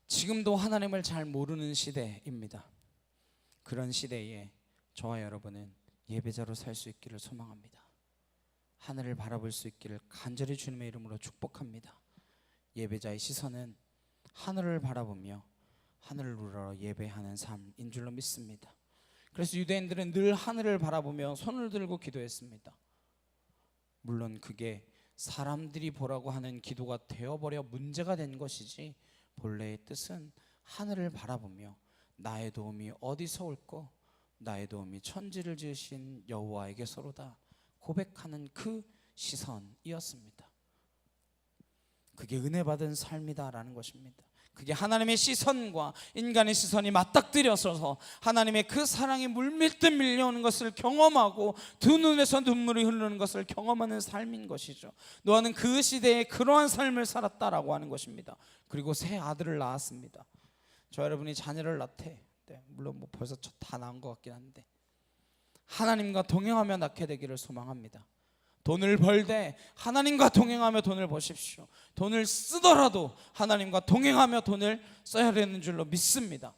지금도 하나님을 잘 모르는 시대입니다. 그런 시대에 저와 여러분은 예배자로 살 수 있기를 소망합니다. 하늘을 바라볼 수 있기를 간절히 주님의 이름으로 축복합니다. 예배자의 시선은 하늘을 바라보며 하늘을 우러러 예배하는 삶인 줄로 믿습니다. 그래서 유대인들은 늘 하늘을 바라보며 손을 들고 기도했습니다. 물론 그게 사람들이 보라고 하는 기도가 되어버려 문제가 된 것이지, 본래의 뜻은 하늘을 바라보며 나의 도움이 어디서 올꼬, 나의 도움이 천지를 지으신 여호와에게서로다 고백하는 그 시선이었습니다. 그게 은혜 받은 삶이다라는 것입니다. 그게 하나님의 시선과 인간의 시선이 맞닥뜨려서 하나님의 그 사랑이 물밀듯 밀려오는 것을 경험하고 두 눈에서 눈물이 흐르는 것을 경험하는 삶인 것이죠. 노아는 그 시대에 그러한 삶을 살았다라고 하는 것입니다. 그리고 새 아들을 낳았습니다. 저 여러분이 자녀를 낳되, 물론 벌써 다 낳은 것 같긴 한데, 하나님과 동행하며 낳게 되기를 소망합니다. 돈을 벌되 하나님과 동행하며 돈을 버십시오. 돈을 쓰더라도 하나님과 동행하며 돈을 써야 되는 줄로 믿습니다.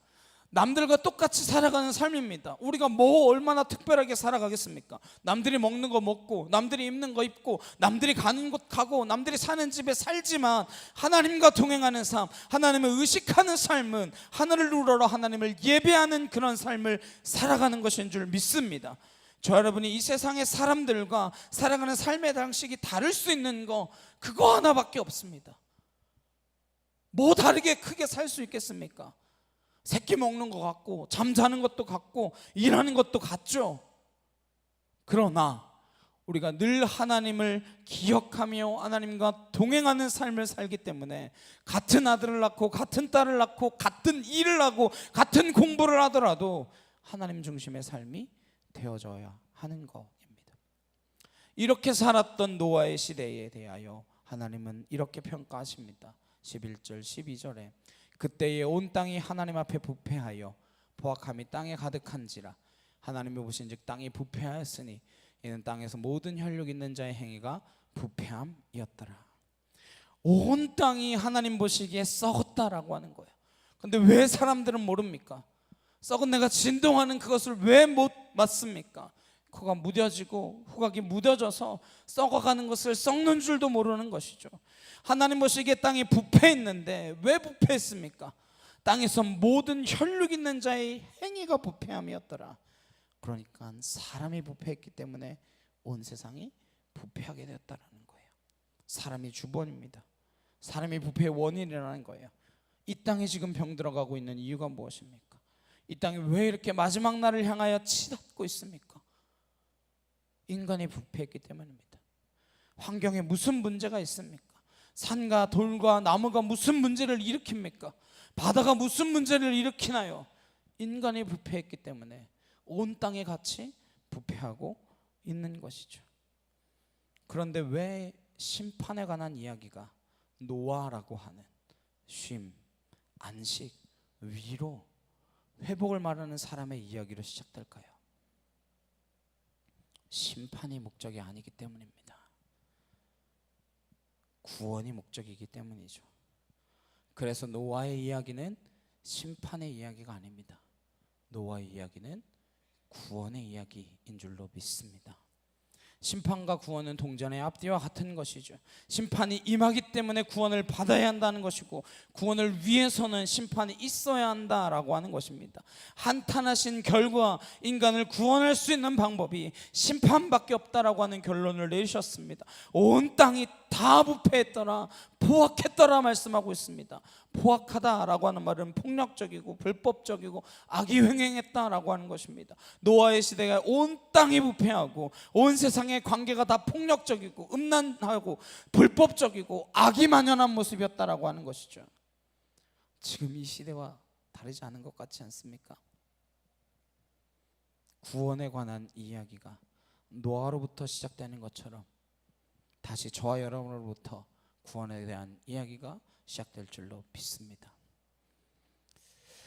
남들과 똑같이 살아가는 삶입니다. 우리가 뭐 얼마나 특별하게 살아가겠습니까? 남들이 먹는 거 먹고, 남들이 입는 거 입고, 남들이 가는 곳 가고, 남들이 사는 집에 살지만 하나님과 동행하는 삶, 하나님을 의식하는 삶은 하늘을 우러러 하나님을 예배하는 그런 삶을 살아가는 것인 줄 믿습니다. 저 여러분이 이 세상의 사람들과 살아가는 삶의 방식이 다를 수 있는 거, 그거 하나밖에 없습니다. 뭐 다르게 크게 살 수 있겠습니까? 새끼 먹는 것 같고, 잠자는 것도 같고, 일하는 것도 같죠. 그러나 우리가 늘 하나님을 기억하며 하나님과 동행하는 삶을 살기 때문에 같은 아들을 낳고 같은 딸을 낳고 같은 일을 하고 같은 공부를 하더라도 하나님 중심의 삶이 되어져야 하는 것입니다. 이렇게 살았던 노아의 시대에 대하여 하나님은 이렇게 평가하십니다. 11절 12절에 그때에 온 땅이 하나님 앞에 부패하여 포악함이 땅에 가득한지라. 하나님이 보신즉 땅이 부패하였으니 이는 땅에서 모든 혈육 있는 자의 행위가 부패함이었더라. 온 땅이 하나님 보시기에 썩었다라고 하는 거예요. 근데 왜 사람들은 모릅니까? 썩은 내가 진동하는 그것을 왜 못 맞습니까? 그가 무뎌지고 후각이 무뎌져서 썩어가는 것을 썩는 줄도 모르는 것이죠. 하나님 보시기에 땅이 부패했는데 왜 부패했습니까? 땅에서 모든 혈육 있는 자의 행위가 부패함이었더라. 그러니까 사람이 부패했기 때문에 온 세상이 부패하게 되었다라는 거예요. 사람이 주범입니다. 사람이 부패의 원인이라는 거예요. 이 땅에 지금 병들어가고 있는 이유가 무엇입니까? 이 땅이 왜 이렇게 마지막 날을 향하여 치닫고 있습니까? 인간이 부패했기 때문입니다. 환경에 무슨 문제가 있습니까? 산과 돌과 나무가 무슨 문제를 일으킵니까? 바다가 무슨 문제를 일으키나요? 인간이 부패했기 때문에 온 땅의 같이 부패하고 있는 것이죠. 그런데 왜 심판에 관한 이야기가 노아라고 하는 쉼, 안식, 위로, 회복을 말하는 사람의 이야기로 시작될까요? 심판이 목적이 아니기 때문입니다. 구원이 목적이기 때문이죠. 그래서 노아의 이야기는 심판의 이야기가 아닙니다. 노아의 이야기는 구원의 이야기인 줄로 믿습니다. 심판과 구원은 동전의 앞뒤와 같은 것이죠. 심판이 임하기 때문에 구원을 받아야 한다는 것이고, 구원을 위해서는 심판이 있어야 한다라고 하는 것입니다. 한탄하신 결과 인간을 구원할 수 있는 방법이 심판밖에 없다라고 하는 결론을 내리셨습니다. 온 땅이 다 부패했더라, 포악했더라 말씀하고 있습니다. 포악하다라고 하는 말은 폭력적이고 불법적이고 악이 횡행했다라고 하는 것입니다. 노아의 시대가 온 땅이 부패하고 온 세상의 관계가 다 폭력적이고 음란하고 불법적이고 악이 만연한 모습이었다라고 하는 것이죠. 지금 이 시대와 다르지 않은 것 같지 않습니까? 구원에 관한 이야기가 노아로부터 시작되는 것처럼 다시 저와 여러분으로부터 구원에 대한 이야기가 시작될 줄로 믿습니다.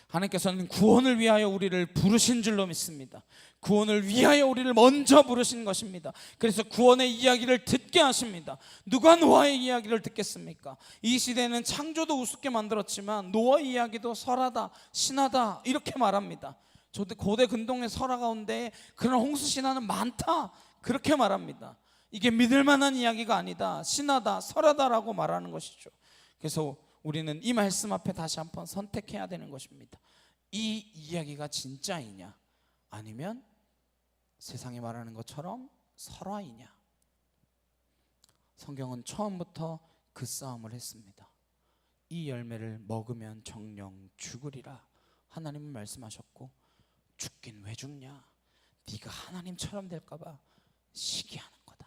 하나님께서는 구원을 위하여 우리를 부르신 줄로 믿습니다. 구원을 위하여 우리를 먼저 부르신 것입니다. 그래서 구원의 이야기를 듣게 하십니다. 누가 노아의 이야기를 듣겠습니까? 이 시대는 창조도 우습게 만들었지만 노아의 이야기도 설하다, 신하다 이렇게 말합니다. 저도 고대 근동의 설화 가운데 그런 홍수 신화는 많다 그렇게 말합니다. 이게 믿을 만한 이야기가 아니다, 신하다, 설하다라고 말하는 것이죠. 그래서 우리는 이 말씀 앞에 다시 한번 선택해야 되는 것입니다. 이 이야기가 진짜이냐, 아니면 세상이 말하는 것처럼 설화이냐. 성경은 처음부터 그 싸움을 했습니다. 이 열매를 먹으면 정령 죽으리라 하나님은 말씀하셨고, 죽긴 왜 죽냐, 네가 하나님처럼 될까봐 시기하는 거다.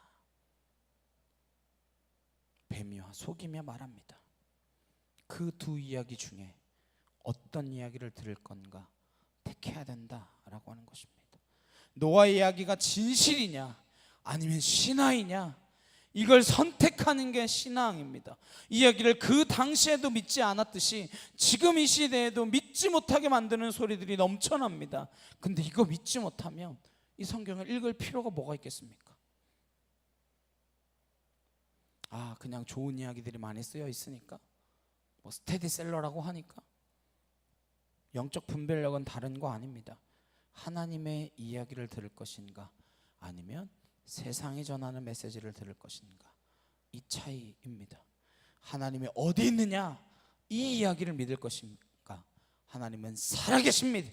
뱀이와 소기며 말합니다. 그 두 이야기 중에 어떤 이야기를 들을 건가 택해야 된다라고 하는 것입니다. 노아의 이야기가 진실이냐 아니면 신화이냐, 이걸 선택하는 게 신앙입니다. 이 이야기를 그 당시에도 믿지 않았듯이 지금 이 시대에도 믿지 못하게 만드는 소리들이 넘쳐납니다. 근데 이거 믿지 못하면 이 성경을 읽을 필요가 뭐가 있겠습니까? 그냥 좋은 이야기들이 많이 쓰여 있으니까, 뭐 스테디셀러라고 하니까. 영적 분별력은 다른 거 아닙니다. 하나님의 이야기를 들을 것인가 아니면 세상이 전하는 메시지를 들을 것인가, 이 차이입니다. 하나님이 어디 있느냐, 이 이야기를 믿을 것인가, 하나님은 살아계십니다,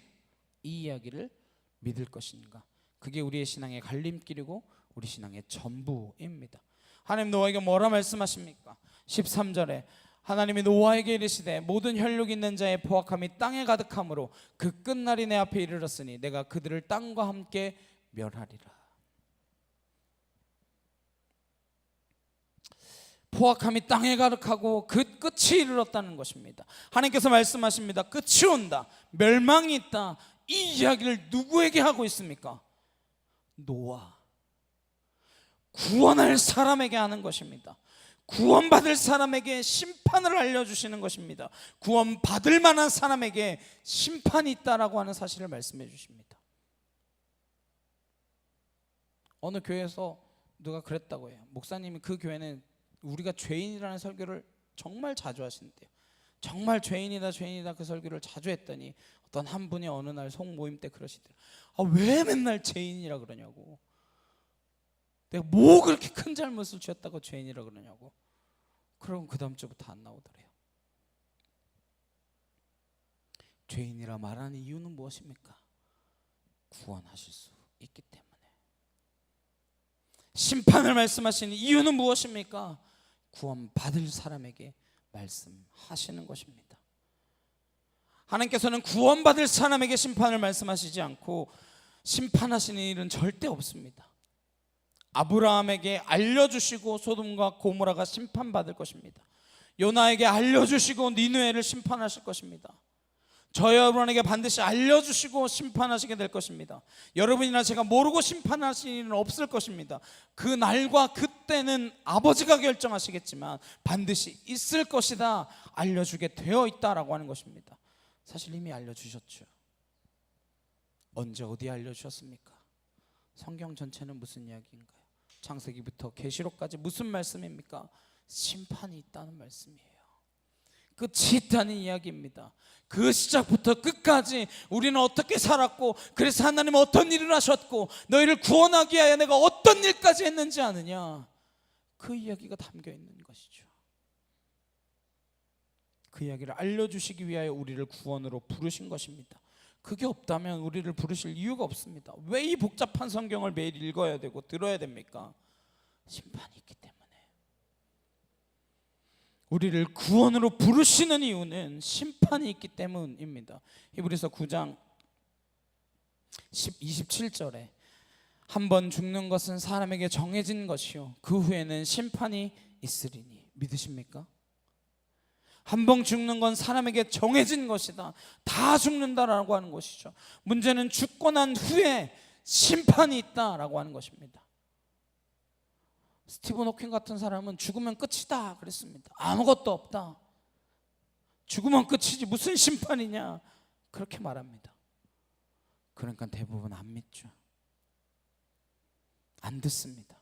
이 이야기를 믿을 것인가. 그게 우리의 신앙의 갈림길이고 우리 신앙의 전부입니다. 하나님 노아에게 뭐라 말씀하십니까? 13절에 하나님이 노아에게 이르시되 모든 혈육 있는 자의 포악함이 땅에 가득함으로 그 끝날이 내 앞에 이르렀으니 내가 그들을 땅과 함께 멸하리라. 포악함이 땅에 가득하고 그 끝이 이르렀다는 것입니다. 하나님께서 말씀하십니다. 끝이 온다, 멸망이 있다. 이 이야기를 누구에게 하고 있습니까? 노아, 구원할 사람에게 하는 것입니다. 구원받을 사람에게 심판을 알려주시는 것입니다. 구원받을 만한 사람에게 심판이 있다라고 하는 사실을 말씀해 주십니다. 어느 교회에서 누가 그랬다고 해요. 목사님이 그 교회는 우리가 죄인이라는 설교를 정말 자주 하신대요. 정말 죄인이다 죄인이다 그 설교를 자주 했더니 어떤 한 분이 어느 날 송모임 때 그러시더래요. 왜 맨날 죄인이라 그러냐고, 내가 뭐 그렇게 큰 잘못을 지었다고 죄인이라 그러냐고. 그럼 그 다음 주부터 안 나오더래요. 죄인이라 말하는 이유는 무엇입니까? 구원하실 수 있기 때문에. 심판을 말씀하시는 이유는 무엇입니까? 구원받을 사람에게 말씀하시는 것입니다. 하나님께서는 구원받을 사람에게 심판을 말씀하시지 않고 심판하시는 일은 절대 없습니다. 아브라함에게 알려주시고 소돔과 고모라가 심판받을 것입니다. 요나에게 알려주시고 니느웨를 심판하실 것입니다. 저희 여러분에게 반드시 알려주시고 심판하시게 될 것입니다. 여러분이나 제가 모르고 심판하시는 일은 없을 것입니다. 그 날과 그때는 아버지가 결정하시겠지만 반드시 있을 것이다, 알려주게 되어 있다라고 하는 것입니다. 사실 이미 알려주셨죠. 언제 어디 알려주셨습니까? 성경 전체는 무슨 이야기인가요? 창세기부터 계시록까지 무슨 말씀입니까? 심판이 있다는 말씀이에요. 끝이 있다는 이야기입니다. 그 시작부터 끝까지 우리는 어떻게 살았고, 그래서 하나님은 어떤 일을 하셨고, 너희를 구원하기 위하여 내가 어떤 일까지 했는지 아느냐, 그 이야기가 담겨 있는 것이죠. 그 이야기를 알려주시기 위하여 우리를 구원으로 부르신 것입니다. 그게 없다면 우리를 부르실 이유가 없습니다. 왜 이 복잡한 성경을 매일 읽어야 되고 들어야 됩니까? 심판이 있기 때문에. 우리를 구원으로 부르시는 이유는 심판이 있기 때문입니다. 히브리서 9장 27절에 한 번 죽는 것은 사람에게 정해진 것이요 그 후에는 심판이 있으리니, 믿으십니까? 한 번 죽는 건 사람에게 정해진 것이다. 다 죽는다라고 하는 것이죠. 문제는 죽고 난 후에 심판이 있다라고 하는 것입니다. 스티븐 호킹 같은 사람은 죽으면 끝이다 그랬습니다. 아무것도 없다, 죽으면 끝이지 무슨 심판이냐, 그렇게 말합니다. 그러니까 대부분 안 믿죠. 안 듣습니다.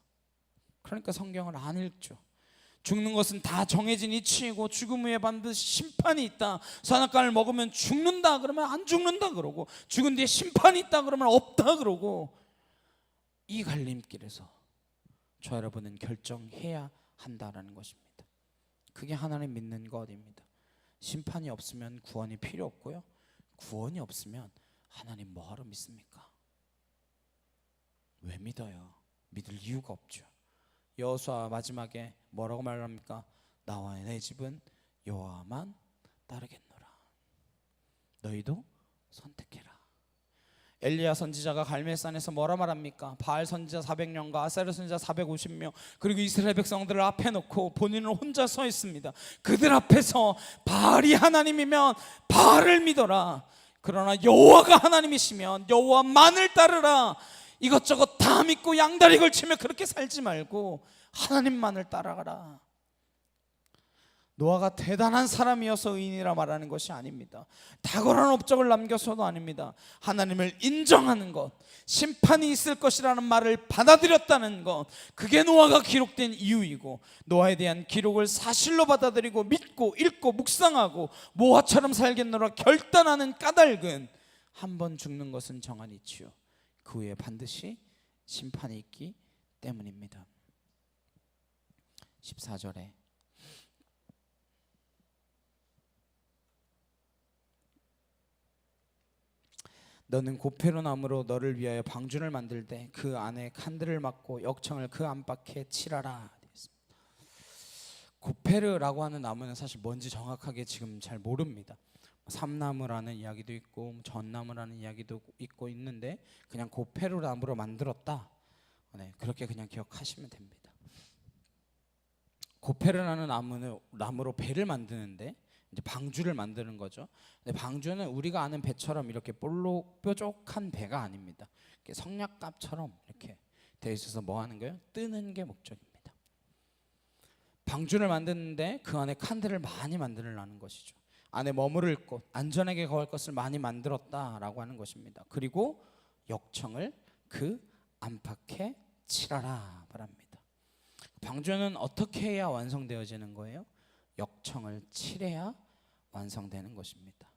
그러니까 성경을 안 읽죠. 죽는 것은 다 정해진 이치이고 죽음 후에 반드시 심판이 있다. 선악과를 먹으면 죽는다 그러면 안 죽는다 그러고, 죽은 뒤에 심판이 있다 그러면 없다 그러고, 이 갈림길에서 저 여러분은 결정해야 한다라는 것입니다. 그게 하나님 믿는 것입니다. 심판이 없으면 구원이 필요 없고요, 구원이 없으면 하나님 뭐하러 믿습니까? 왜 믿어요? 믿을 이유가 없죠. 여호수아 마지막에 뭐라고 말합니까? 나와 내 집은 여호와만 따르겠노라. 너희도 선택해라. 엘리야 선지자가 갈멜산에서 뭐라 말합니까? 바알 선지자 400명과 아사랴 선지자 450명, 그리고 이스라엘 백성들을 앞에 놓고 본인은 혼자 서 있습니다. 그들 앞에서 바알이 하나님이면 바알을 믿어라, 그러나 여호와가 하나님이시면 여호와만을 따르라. 이것저것 다 믿고 양다리 걸치며 그렇게 살지 말고 하나님만을 따라가라. 노아가 대단한 사람이어서 의인이라 말하는 것이 아닙니다. 탁월한 업적을 남겨서도 아닙니다. 하나님을 인정하는 것, 심판이 있을 것이라는 말을 받아들였다는 것, 그게 노아가 기록된 이유이고, 노아에 대한 기록을 사실로 받아들이고 믿고 읽고 묵상하고 모아처럼 살겠노라 결단하는 까닭은 한 번 죽는 것은 정한 이치요, 그 후에 반드시 심판이 있기 때문입니다. 14절에 너는 고페르나무로 너를 위하여 방주를 만들되 그 안에 칸들을 막고 역청을 그 안팎에 칠하라. 고페르라고 하는 나무는 사실 뭔지 정확하게 지금 잘 모릅니다. 삼나무라는 이야기도 있고 전나무라는 이야기도 있고 있는데, 그냥 고페르 나무로 만들었다, 네, 그렇게 그냥 기억하시면 됩니다. 고페르라는 나무로 배를 만드는데 이제 방주를 만드는 거죠. 근데 방주는 우리가 아는 배처럼 이렇게 뾰족한 배가 아닙니다. 이렇게 성냥갑처럼 이렇게 되어 있어서 뭐 하는 거예요? 뜨는 게 목적입니다. 방주를 만드는데 그 안에 칸들을 많이 만들어내는 것이죠. 안에 머무를 곳, 안전하게 거할 것을 많이 만들었다라고 하는 것입니다. 그리고 역청을 그 안팎에 칠하라 말합니다. 방주는 어떻게 해야 완성되어지는 거예요? 역청을 칠해야 완성되는 것입니다.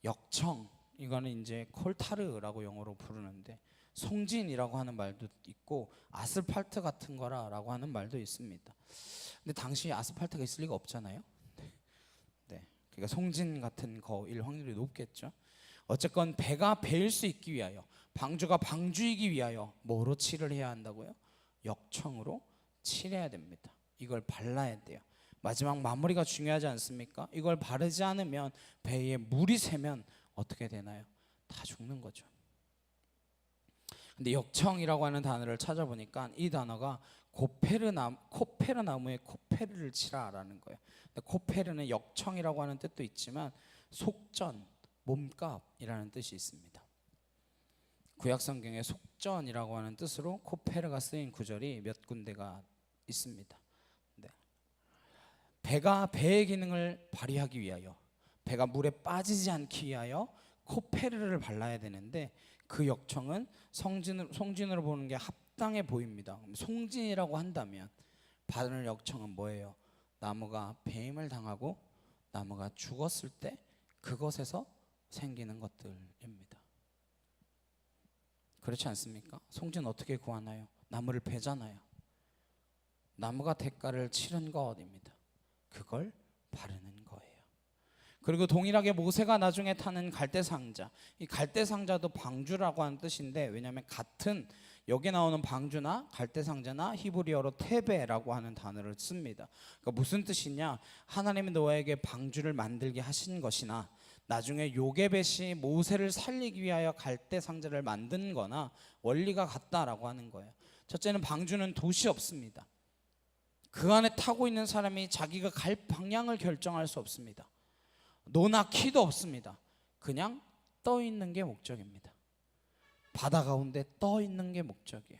역청, 이거는 이제 콜타르라고 영어로 부르는데, 송진이라고 하는 말도 있고 아스팔트 같은 거라고 하는 말도 있습니다. 근데 당시 아스팔트가 있을 리가 없잖아요. 네, 그러니까 송진 같은 거일 확률이 높겠죠. 어쨌건 배가 배일 수 있기 위하여, 방주가 방주이기 위하여 뭐로 칠을 해야 한다고요? 역청으로 칠해야 됩니다. 이걸 발라야 돼요. 마지막 마무리가 중요하지 않습니까? 이걸 바르지 않으면 배에 물이 새면 어떻게 되나요? 다 죽는 거죠. 근데 역청이라고 하는 단어를 찾아보니까 이 단어가 코페르나무에 코페르를 치라라는 거예요. 코페르는 역청이라고 하는 뜻도 있지만 속전, 몸값이라는 뜻이 있습니다. 구약 성경에 속전이라고 하는 뜻으로 코페르가 쓰인 구절이 몇 군데가 있습니다. 네. 배가 배의 기능을 발휘하기 위하여, 배가 물에 빠지지 않기 위하여 코페르를 발라야 되는데, 그 역청은 송진으로 보는 게 합당해 보입니다. 송진이라고 한다면 바늘 역청은 뭐예요? 나무가 배임을 당하고 나무가 죽었을 때 그것에서 생기는 것들입니다. 그렇지 않습니까? 송진 어떻게 구하나요? 나무를 베잖아요. 나무가 대가를 치른 것입니다. 그걸 바르는 거예요. 그리고 동일하게 모세가 나중에 타는 갈대상자, 이 갈대상자도 방주라고 하는 뜻인데, 왜냐하면 같은 여기 나오는 방주나 갈대상자나 히브리어로 테베라고 하는 단어를 씁니다. 그러니까 무슨 뜻이냐? 하나님이 노아에게 방주를 만들게 하신 것이나 나중에 요게벳이 모세를 살리기 위하여 갈대상자를 만든 거나 원리가 같다라고 하는 거예요. 첫째는 방주는 돛이 없습니다. 그 안에 타고 있는 사람이 자기가 갈 방향을 결정할 수 없습니다. 노나 키도 없습니다. 그냥 떠 있는 게 목적입니다. 바다 가운데 떠 있는 게 목적이에요.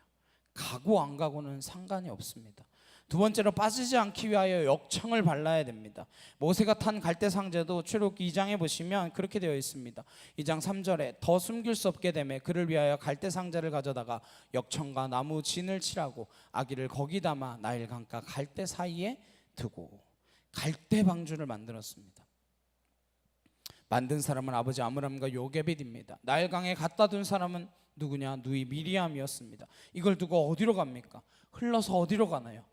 가고 안 가고는 상관이 없습니다. 두 번째로 빠지지 않기 위하여 역청을 발라야 됩니다. 모세가 탄 갈대 상자도 출애굽기 2장에 보시면 그렇게 되어 있습니다. 2장 3절에 더 숨길 수 없게 되매 그를 위하여 갈대 상자를 가져다가 역청과 나무 진을 칠하고 아기를 거기 담아 나일 강가 갈대 사이에 두고 갈대 방주를 만들었습니다. 만든 사람은 아버지 아므람과 요게벳입니다. 나일강에 갖다 둔 사람은 누구냐? 누이 미리암이었습니다. 이걸 두고 어디로 갑니까? 흘러서 어디로 가나요?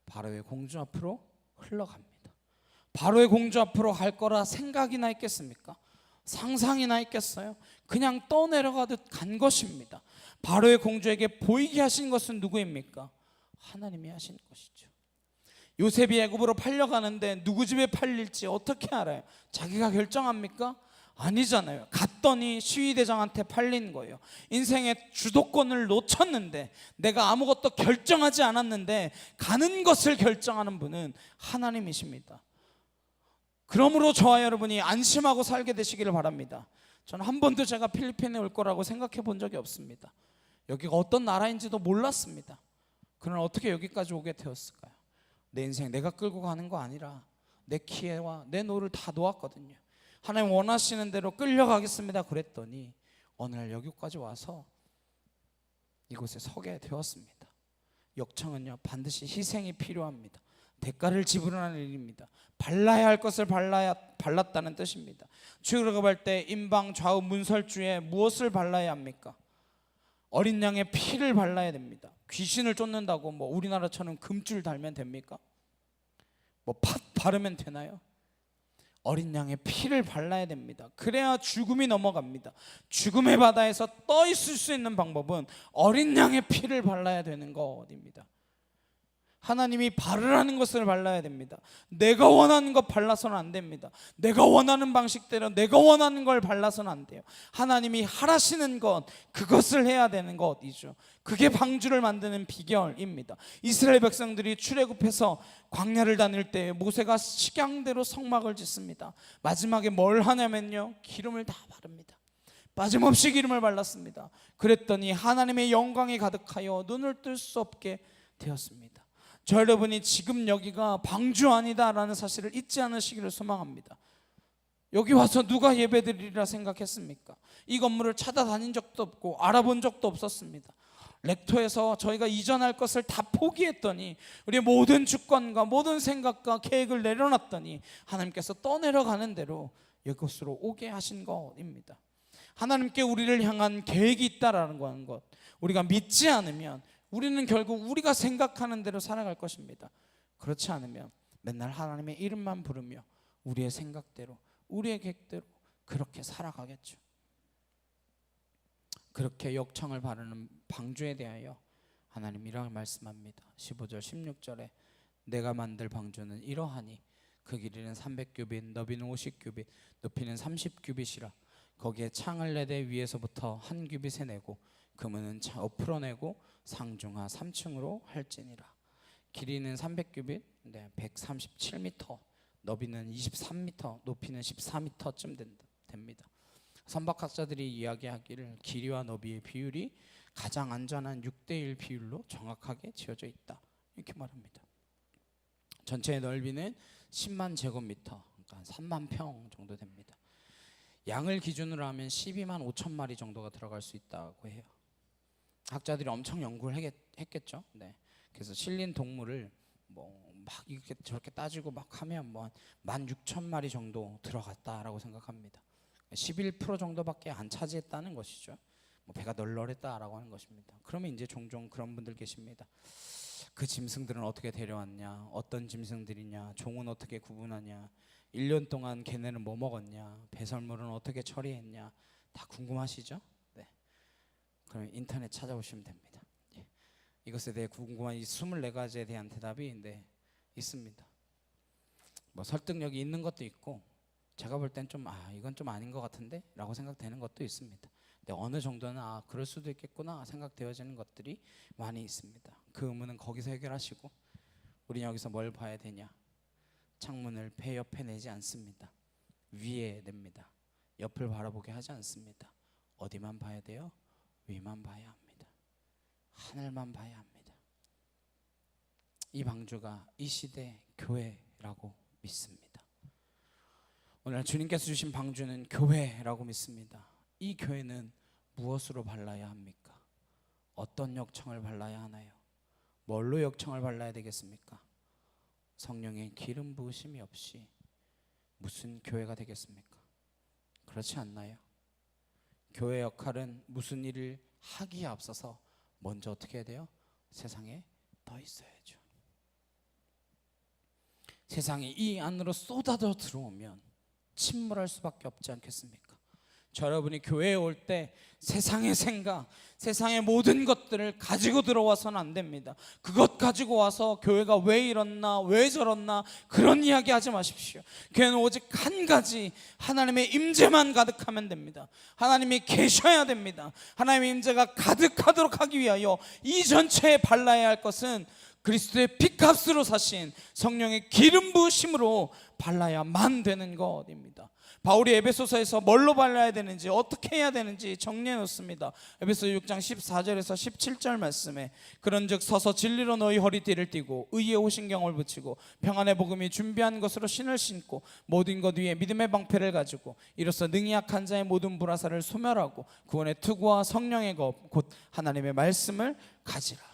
바로의 공주 앞으로 흘러갑니다. 바로의 공주 앞으로 갈 거라 생각이나 있겠습니까? 상상이나 있겠어요? 그냥 떠내려가듯 간 것입니다. 바로의 공주에게 보이게 하신 것은 누구입니까? 하나님이 하신 것이죠. 요셉이 애굽으로 팔려가는데 누구 집에 팔릴지 어떻게 알아요? 자기가 결정합니까? 아니잖아요. 갔더니 시위대장한테 팔린 거예요. 인생의 주도권을 놓쳤는데, 내가 아무것도 결정하지 않았는데 가는 것을 결정하는 분은 하나님이십니다. 그러므로 저와 여러분이 안심하고 살게 되시기를 바랍니다. 저는 한 번도 제가 필리핀에 올 거라고 생각해 본 적이 없습니다. 여기가 어떤 나라인지도 몰랐습니다. 그러나 어떻게 여기까지 오게 되었을까요? 내 인생 내가 끌고 가는 거 아니라 내 기회와 내 노를 다 놓았거든요. 하나님 원하시는 대로 끌려가겠습니다 그랬더니 어느 날 여기까지 와서 이곳에 서게 되었습니다. 역청은요 반드시 희생이 필요합니다. 대가를 지불하는 일입니다. 발라야 할 것을 발랐다는 뜻입니다. 출애굽할 때 임방 좌우 문설주에 무엇을 발라야 합니까? 어린 양의 피를 발라야 됩니다. 귀신을 쫓는다고 뭐 우리나라처럼 금줄 달면 됩니까? 뭐 팥 바르면 되나요? 어린 양의 피를 발라야 됩니다. 그래야 죽음이 넘어갑니다. 죽음의 바다에서 떠 있을 수 있는 방법은 어린 양의 피를 발라야 되는 것입니다. 하나님이 바르라는 것을 발라야 됩니다. 내가 원하는 것 발라서는 안 됩니다. 내가 원하는 방식대로 내가 원하는 걸 발라서는 안 돼요. 하나님이 하라시는 것, 그것을 해야 되는 것이죠. 그게 방주를 만드는 비결입니다. 이스라엘 백성들이 출애굽해서 광야를 다닐 때 모세가 식양대로 성막을 짓습니다. 마지막에 뭘 하냐면요, 기름을 다 바릅니다. 빠짐없이 기름을 발랐습니다. 그랬더니 하나님의 영광이 가득하여 눈을 뜰 수 없게 되었습니다. 저 여러분이 지금 여기가 방주 아니다라는 사실을 잊지 않으시기를 소망합니다. 여기 와서 누가 예배드리리라 생각했습니까? 이 건물을 찾아다닌 적도 없고 알아본 적도 없었습니다. 렉토에서 저희가 이전할 것을 다 포기했더니, 우리의 모든 주권과 모든 생각과 계획을 내려놨더니 하나님께서 떠내려가는 대로 이곳으로 오게 하신 것입니다. 하나님께 우리를 향한 계획이 있다라는 것, 우리가 믿지 않으면 우리는 결국 우리가 생각하는 대로 살아갈 것입니다. 그렇지 않으면 맨날 하나님의 이름만 부르며 우리의 생각대로 우리의 계획대로 그렇게 살아가겠죠. 그렇게 역청을 바르는 방주에 대하여 하나님 이렇게 말씀합니다. 15절 16절에 내가 만들 방주는 이러하니 그 길이는 300규빗 너비는 50규빗 높이는 30규빗이라 거기에 창을 내되 위에서부터 한 규빗에 내고 그문은 옆으로 내고 상중하 3층으로 할지니라. 길이는 300규빗 137m 너비는 23m 높이는 14m쯤 됩니다. 선박학자들이 이야기하기를 길이와 너비의 비율이 가장 안전한 6대1 비율로 정확하게 지어져 있다 이렇게 말합니다. 전체의 넓이는 10만 제곱미터 그러니까 3만 평 정도 됩니다. 양을 기준으로 하면 12만 5천 마리 정도가 들어갈 수 있다고 해요. 학자들이 엄청 연구를 했겠죠. 네. 그래서 실린 동물을 뭐 막 이렇게 저렇게 따지고 막 하면 뭐 16,000마리 정도 들어갔다라고 생각합니다. 11% 정도밖에 안 차지했다는 것이죠. 뭐 배가 널널했다라고 하는 것입니다. 그러면 이제 종종 그런 분들 계십니다. 그 짐승들은 어떻게 데려왔냐, 어떤 짐승들이냐, 종은 어떻게 구분하냐, 1년 동안 걔네는 뭐 먹었냐, 배설물은 어떻게 처리했냐, 다 궁금하시죠? 네. 그럼 인터넷 찾아보시면 됩니다. 예. 이것에 대해 궁금한 이 24가지에 대한 대답이 있습니다. 뭐 설득력이 있는 것도 있고 제가 볼 땐 좀 이건 좀 아닌 것 같은데 라고 생각되는 것도 있습니다. 근데 어느 정도는 그럴 수도 있겠구나 생각되어지는 것들이 많이 있습니다. 그 의문은 거기서 해결하시고 우리는 여기서 뭘 봐야 되냐, 창문을 배 옆에 내지 않습니다. 위에 냅니다. 옆을 바라보게 하지 않습니다. 어디만 봐야 돼요? 위만 봐야 합니다. 하늘만 봐야 합니다. 이 방주가 이 시대 교회라고 믿습니다. 오늘 주님께서 주신 방주는 교회라고 믿습니다. 이 교회는 무엇으로 발라야 합니까? 어떤 역청을 발라야 하나요? 뭘로 역청을 발라야 되겠습니까? 성령의 기름 부으심이 없이 무슨 교회가 되겠습니까? 그렇지 않나요? 교회 역할은 무슨 일을 하기에 앞서서 먼저 어떻게 해야 돼요? 세상에 떠 있어야죠. 세상이 이 안으로 쏟아져 들어오면 침몰할 수밖에 없지 않겠습니까? 저 여러분이 교회에 올 때 세상의 생각, 세상의 모든 것들을 가지고 들어와서는 안 됩니다. 그것 가지고 와서 교회가 왜 이렇나 왜 저렇나 그런 이야기 하지 마십시오. 교회는 오직 한 가지, 하나님의 임재만 가득하면 됩니다. 하나님이 계셔야 됩니다. 하나님의 임재가 가득하도록 하기 위하여 이 전체에 발라야 할 것은 그리스도의 피값으로 사신 성령의 기름 부으심으로 발라야만 되는 것입니다. 바울이 에베소서에서 뭘로 발라야 되는지 어떻게 해야 되는지 정리해 놓습니다. 에베소 6장 14절에서 17절 말씀에 그런즉 서서 진리로 너희 허리띠를 띠고 의의 호신경을 붙이고 평안의 복음이 준비한 것으로 신을 신고 모든 것 위에 믿음의 방패를 가지고 이로써 능히 약한 자의 모든 불화살을 소멸하고 구원의 투구와 성령의 것 곧 하나님의 말씀을 가지라.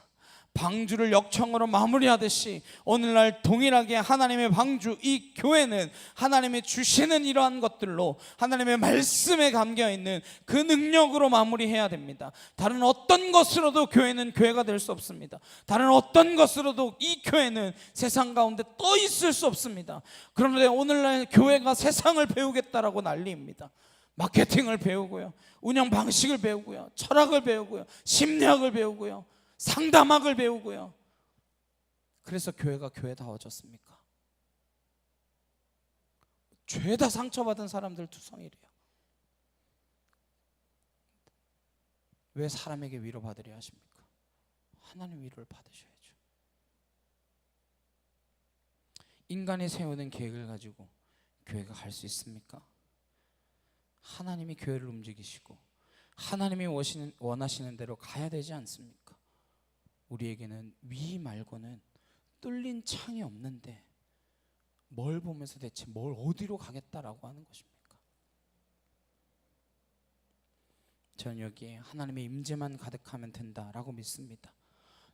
방주를 역청으로 마무리하듯이 오늘날 동일하게 하나님의 방주 이 교회는 하나님이 주시는 이러한 것들로 하나님의 말씀에 감겨있는 그 능력으로 마무리해야 됩니다. 다른 어떤 것으로도 교회는 교회가 될 수 없습니다. 다른 어떤 것으로도 이 교회는 세상 가운데 떠 있을 수 없습니다. 그런데 오늘날 교회가 세상을 배우겠다라고 난리입니다. 마케팅을 배우고요, 운영 방식을 배우고요, 철학을 배우고요, 심리학을 배우고요, 상담학을 배우고요. 그래서 교회가 교회다워졌습니까? 죄다 상처받은 사람들 투성이래요. 왜 사람에게 위로받으려 하십니까? 하나님 위로를 받으셔야죠. 인간이 세우는 계획을 가지고 교회가 갈 수 있습니까? 하나님이 교회를 움직이시고 하나님이 원하시는 대로 가야 되지 않습니까? 우리에게는 위 말고는 뚫린 창이 없는데 뭘 보면서 대체 뭘 어디로 가겠다라고 하는 것입니까? 저는 여기에 하나님의 임재만 가득하면 된다라고 믿습니다.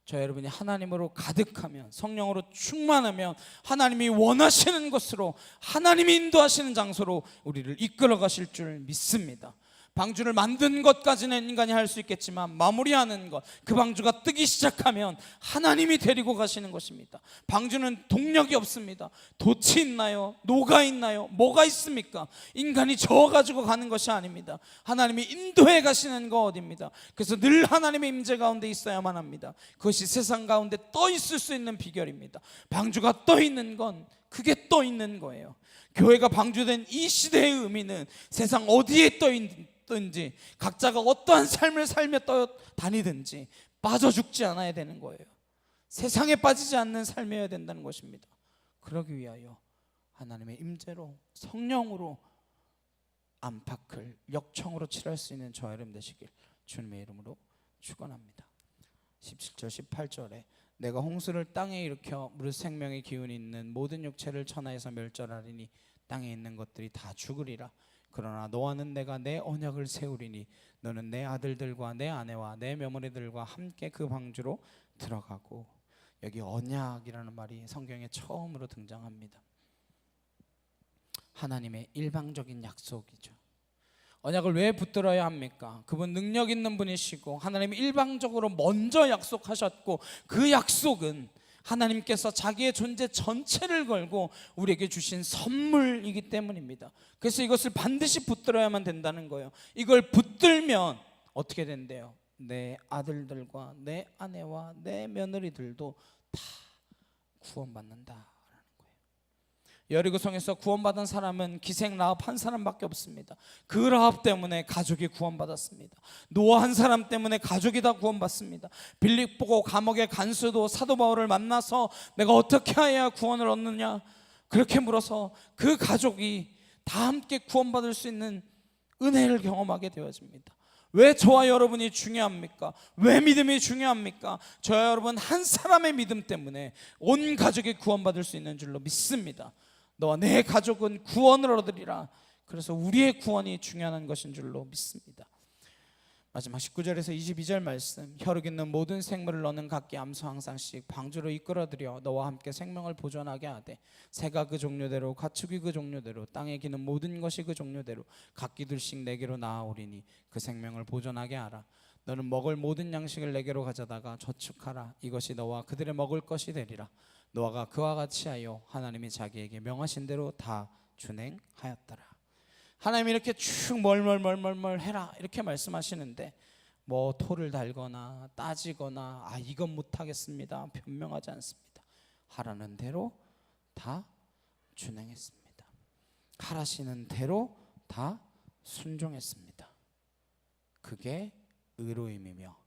저 여러분이 하나님으로 가득하면, 성령으로 충만하면 하나님이 원하시는 것으로, 하나님이 인도하시는 장소로 우리를 이끌어 가실 줄 믿습니다. 방주를 만든 것까지는 인간이 할 수 있겠지만 마무리하는 것, 그 방주가 뜨기 시작하면 하나님이 데리고 가시는 것입니다. 방주는 동력이 없습니다. 돛이 있나요? 노가 있나요? 뭐가 있습니까? 인간이 저어가지고 가는 것이 아닙니다. 하나님이 인도해 가시는 것입니다. 그래서 늘 하나님의 임재 가운데 있어야만 합니다. 그것이 세상 가운데 떠 있을 수 있는 비결입니다. 방주가 떠 있는 건 그게 떠 있는 거예요. 교회가 방주된 이 시대의 의미는 세상 어디에 떠 있든지, 각자가 어떠한 삶을 살며 떠다니든지 빠져 죽지 않아야 되는 거예요. 세상에 빠지지 않는 삶이어야 된다는 것입니다. 그러기 위하여 하나님의 임재로, 성령으로 안팎을 역청으로 칠할 수 있는 저와 여러분 되시길 주님의 이름으로 축원합니다. 17절 18절에 내가 홍수를 땅에 일으켜 무릇 생명의 기운이 있는 모든 육체를 천하에서 멸절하리니 땅에 있는 것들이 다 죽으리라. 그러나 너와는 내가 내 언약을 세우리니 너는 내 아들들과 내 아내와 내 며느리들과 함께 그 방주로 들어가고. 여기 언약이라는 말이 성경에 처음으로 등장합니다. 하나님의 일방적인 약속이죠. 언약을 왜 붙들어야 합니까? 그분 능력 있는 분이시고 하나님이 일방적으로 먼저 약속하셨고, 그 약속은 하나님께서 자기의 존재 전체를 걸고 우리에게 주신 선물이기 때문입니다. 그래서 이것을 반드시 붙들어야만 된다는 거예요. 이걸 붙들면 어떻게 된대요? 내 아들들과 내 아내와 내 며느리들도 다 구원받는다. 여리고성에서 구원받은 사람은 기생 라합 한 사람밖에 없습니다. 그 라합 때문에 가족이 구원받았습니다. 노아 한 사람 때문에 가족이 다 구원받습니다. 빌립보 감옥의 간수도 사도 바울을 만나서 내가 어떻게 해야 구원을 얻느냐 그렇게 물어서 그 가족이 다 함께 구원받을 수 있는 은혜를 경험하게 되어집니다. 왜 저와 여러분이 중요합니까? 왜 믿음이 중요합니까? 저와 여러분 한 사람의 믿음 때문에 온 가족이 구원받을 수 있는 줄로 믿습니다. 너와 내 가족은 구원을 얻으리라. 그래서 우리의 구원이 중요한 것인 줄로 믿습니다. 마지막 19절에서 22절 말씀, 혈육 있는 모든 생물을 너는 각기 암소 한 쌍씩 방주로 이끌어들여 너와 함께 생명을 보존하게 하되 새가 그 종류대로 가축이 그 종류대로 땅에 기는 모든 것이 그 종류대로 각기 둘씩 내게로 나아오리니 그 생명을 보존하게 하라. 너는 먹을 모든 양식을 내게로 가져다가 저축하라. 이것이 너와 그들의 먹을 것이 되리라. 노아가 그와 같이 하여 하나님이 자기에게 명하신 대로 다 준행하였더라. 하나님이 이렇게 쭉 뭘 해라 이렇게 말씀하시는데 뭐 토를 달거나 따지거나 이건 못하겠습니다 변명하지 않습니다. 하라는 대로 다 준행했습니다. 하라시는 대로 다 순종했습니다. 그게 의로움이며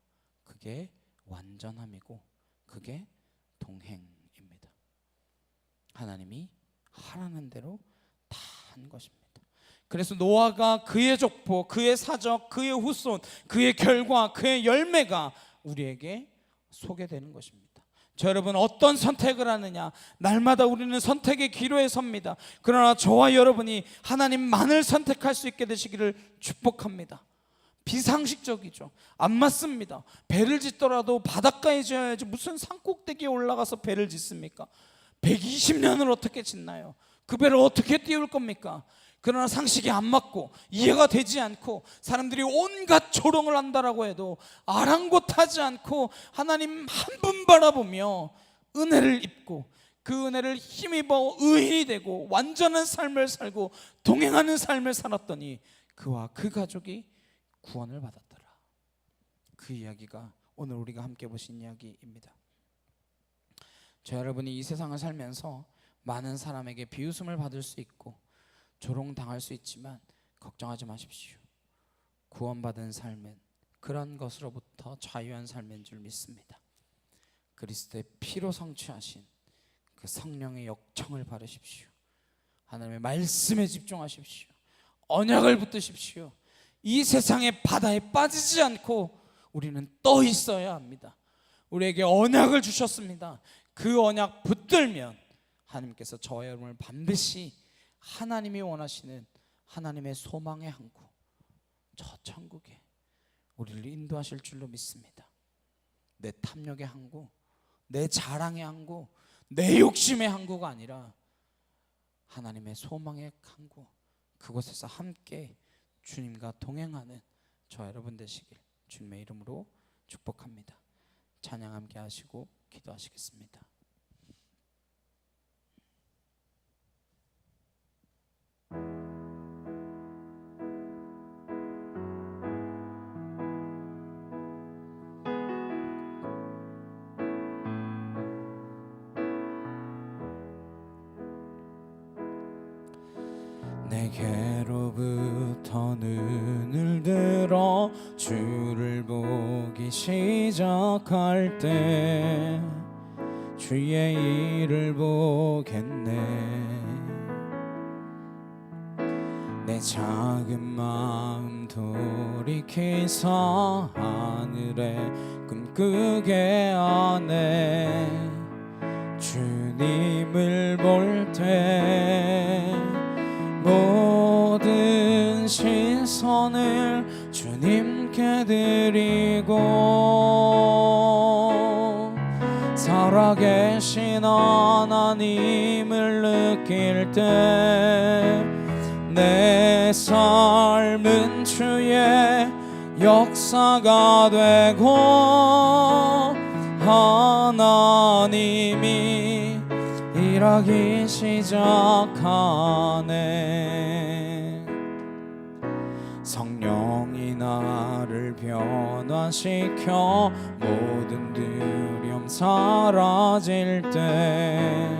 그게 완전함이고 그게 동행입니다. 하나님이 하라는 대로 다 한 것입니다. 그래서 노아가 그의 족보, 그의 사적, 그의 후손, 그의 결과, 그의 열매가 우리에게 소개되는 것입니다. 저 여러분 어떤 선택을 하느냐, 날마다 우리는 선택의 기로에 섭니다. 그러나 저와 여러분이 하나님만을 선택할 수 있게 되시기를 축복합니다. 비상식적이죠. 안 맞습니다. 배를 짓더라도 바닷가에 지어야지 무슨 산꼭대기에 올라가서 배를 짓습니까? 120년을 어떻게 짓나요? 그 배를 어떻게 띄울 겁니까? 그러나 상식이 안 맞고 이해가 되지 않고 사람들이 온갖 조롱을 한다라고 해도 아랑곳하지 않고 하나님 한 분 바라보며 은혜를 입고 그 은혜를 힘입어 의인이 되고 완전한 삶을 살고 동행하는 삶을 살았더니 그와 그 가족이 구원을 받았더라. 그 이야기가 오늘 우리가 함께 보신 이야기입니다. 저 여러분이 이 세상을 살면서 많은 사람에게 비웃음을 받을 수 있고 조롱당할 수 있지만 걱정하지 마십시오. 구원받은 삶은 그런 것으로부터 자유한 삶인 줄 믿습니다. 그리스도의 피로 성취하신 그 성령의 역청을 바르십시오. 하나님의 말씀에 집중하십시오. 언약을 붙드십시오. 이 세상의 바다에 빠지지 않고 우리는 떠 있어야 합니다. 우리에게 언약을 주셨습니다. 그 언약 붙들면 하나님께서 저와 여러분을 반드시 하나님이 원하시는 하나님의 소망의 항구, 저 천국에 우리를 인도하실 줄로 믿습니다. 내 탐욕의 항구, 내 자랑의 항구, 내 욕심의 항구가 아니라 하나님의 소망의 항구, 그곳에서 함께 주님과 동행하는 저 여러분 되시길 주님의 이름으로 축복합니다. 찬양 함께 하시고 기도하시겠습니다. 내게로부터 눈을 들어 주를 보기 시작할 때 주의 일을 보겠네. 내 작은 마음 돌이키서 하늘에 꿈꾸게 하네. 주님을 볼 때 모든 시선을 주님께 드리고 살아계신 하나님을 느낄 때 내 삶은 주의 역사가 되고 하나님이 일하기 시작하네. 성령이 나를 변화시켜 모든 두려움 사라질 때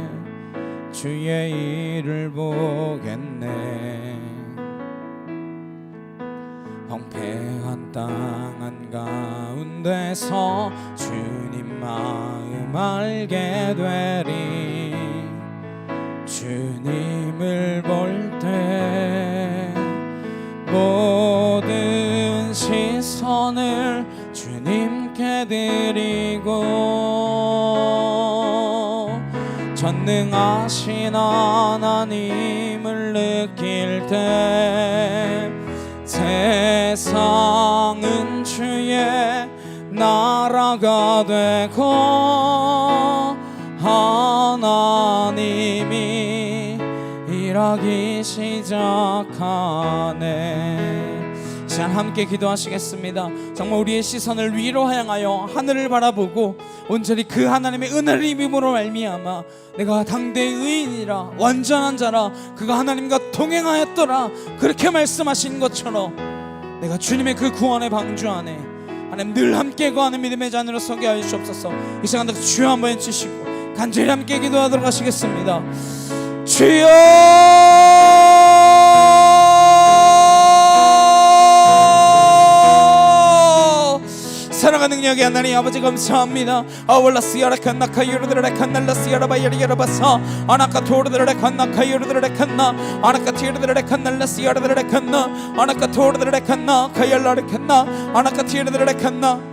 주의 일을 보겠네. 황폐한 땅 한가운데서 주님 마음 알게 되리. 주님을 볼 때 모든 시선 주님께 드리고 전능하신 하나님을 느낄 때 세상은 주의 나라가 되고 하나님이 일하기 시작하네. 시간 함께 기도하시겠습니다. 정말 우리의 시선을 위로 향하여 하늘을 바라보고 온전히 그 하나님의 은혜를 입음으로 말미암아 내가 당대의 의인이라 완전한 자라 그가 하나님과 동행하였더라 그렇게 말씀하신 것처럼 내가 주님의 그 구원의 방주 안에 하나님 늘 함께 거하는 믿음의 자녀로 서게 하여 주옵소서. 이 시간 주여 한번 외치시고 간절히 함께 기도하도록 하시겠습니다. 주여 사랑하는 능력의 하나님 아버지 감사합니다. 아월라스야라 칸나카이르드레 칸날라스야라바야리야라바사 아나카 토르드레 칸나카이르드레 칸나 아나카 티르드레 칸날라스야르드레 칸나 아나카 토르드레 칸나 카이알라르 칸나 아나카 티르드레 칸나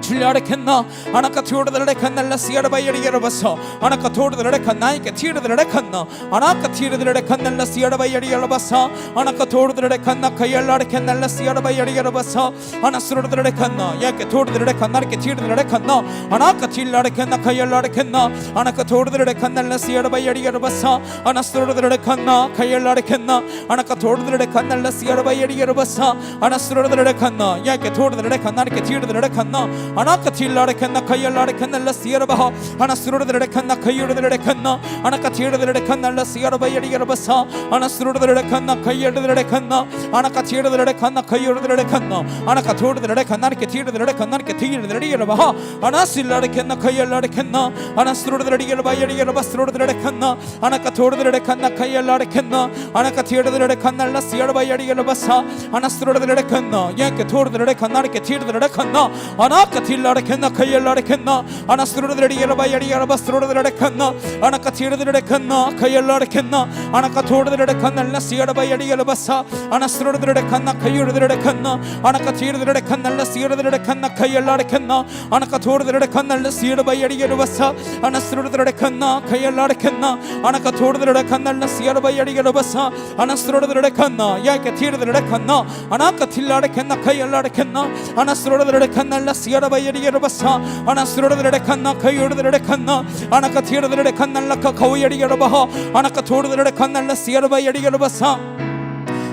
줄리아레 칸나 아나카 티르드레 칸날라스야라바야리야라바사 아나카 토르드레 칸나이케 티르드레 칸나 아나카 티르드레 칸날라스야라바야리야라바사 아나카 토르드레 칸나 카이알라르 칸날라스야라바야리야라바사 아나스로드레 칸나 야케 토르드레 칸나르케 티르드레 칸나 아나카 틸라레 칸나 카이알라르 칸나 아나카 토르드레 칸날라스야라바야리야라바사 아나스로드레 칸나 카이알라르 칸나 아나카 토르드레 칸날라스야라바야리야라바사 아나스로드레 칸나 야케 토르드레 칸나르케 티르드레 칸나 아나카 틸라레 칸나 카이알라레 칸날라스야라바하 아나스로드레 칸나 카이르드레 칸나 아나카 티르드레 칸날라스야라바야리야라바사 아나스로드레 칸나 카이르드레 칸나 아나카 티르드레 칸나 카이르드레 칸나 아나카 토르드레 칸나르케 티르드레 칸나르케 티르드레 야라바하 아나실라레 칸나 카이알라레 칸나 아나스로드레 야라바야리야라바스로드레 칸나 아나카 토르드레 칸나 카이알라레 칸나 아나카 티르드레 칸날라스야라바야리야라바사 아나스로드레 칸나 야케 토르드레 칸나르케 티르드레 칸나 아나카 틸라레 칸나 카이알라레 칸나 아나스로드레 야라바야리야라바스로드레 칸나 아나카 티르드레 칸나 카이알라레 칸나 아나카 토르드레 칸날라스야라바야리야라바사 아나스로드레 칸나 카이르드레 칸나 아나카 티르드레 칸날라스야라드레 칸나 카이알라레 칸나 아나카 토르드레 칸날라스야라바야리야라바사 아나스로드레 칸나 카이알라레 칸나 아나카 토르드레 칸날라스야라바야리야라바사 아나스로드레 칸나 야케 티르드레 칸나 아나카 틸라레 칸나 카이알라레 칸나 아나스로드레 칸날라스야라바야리야라바사 아나스로드레 칸나 카이르드레 칸나 아나카 티르드레 칸날라카 카오야리야라바하 아나카 토르드레 칸날라스야라바야리야라바사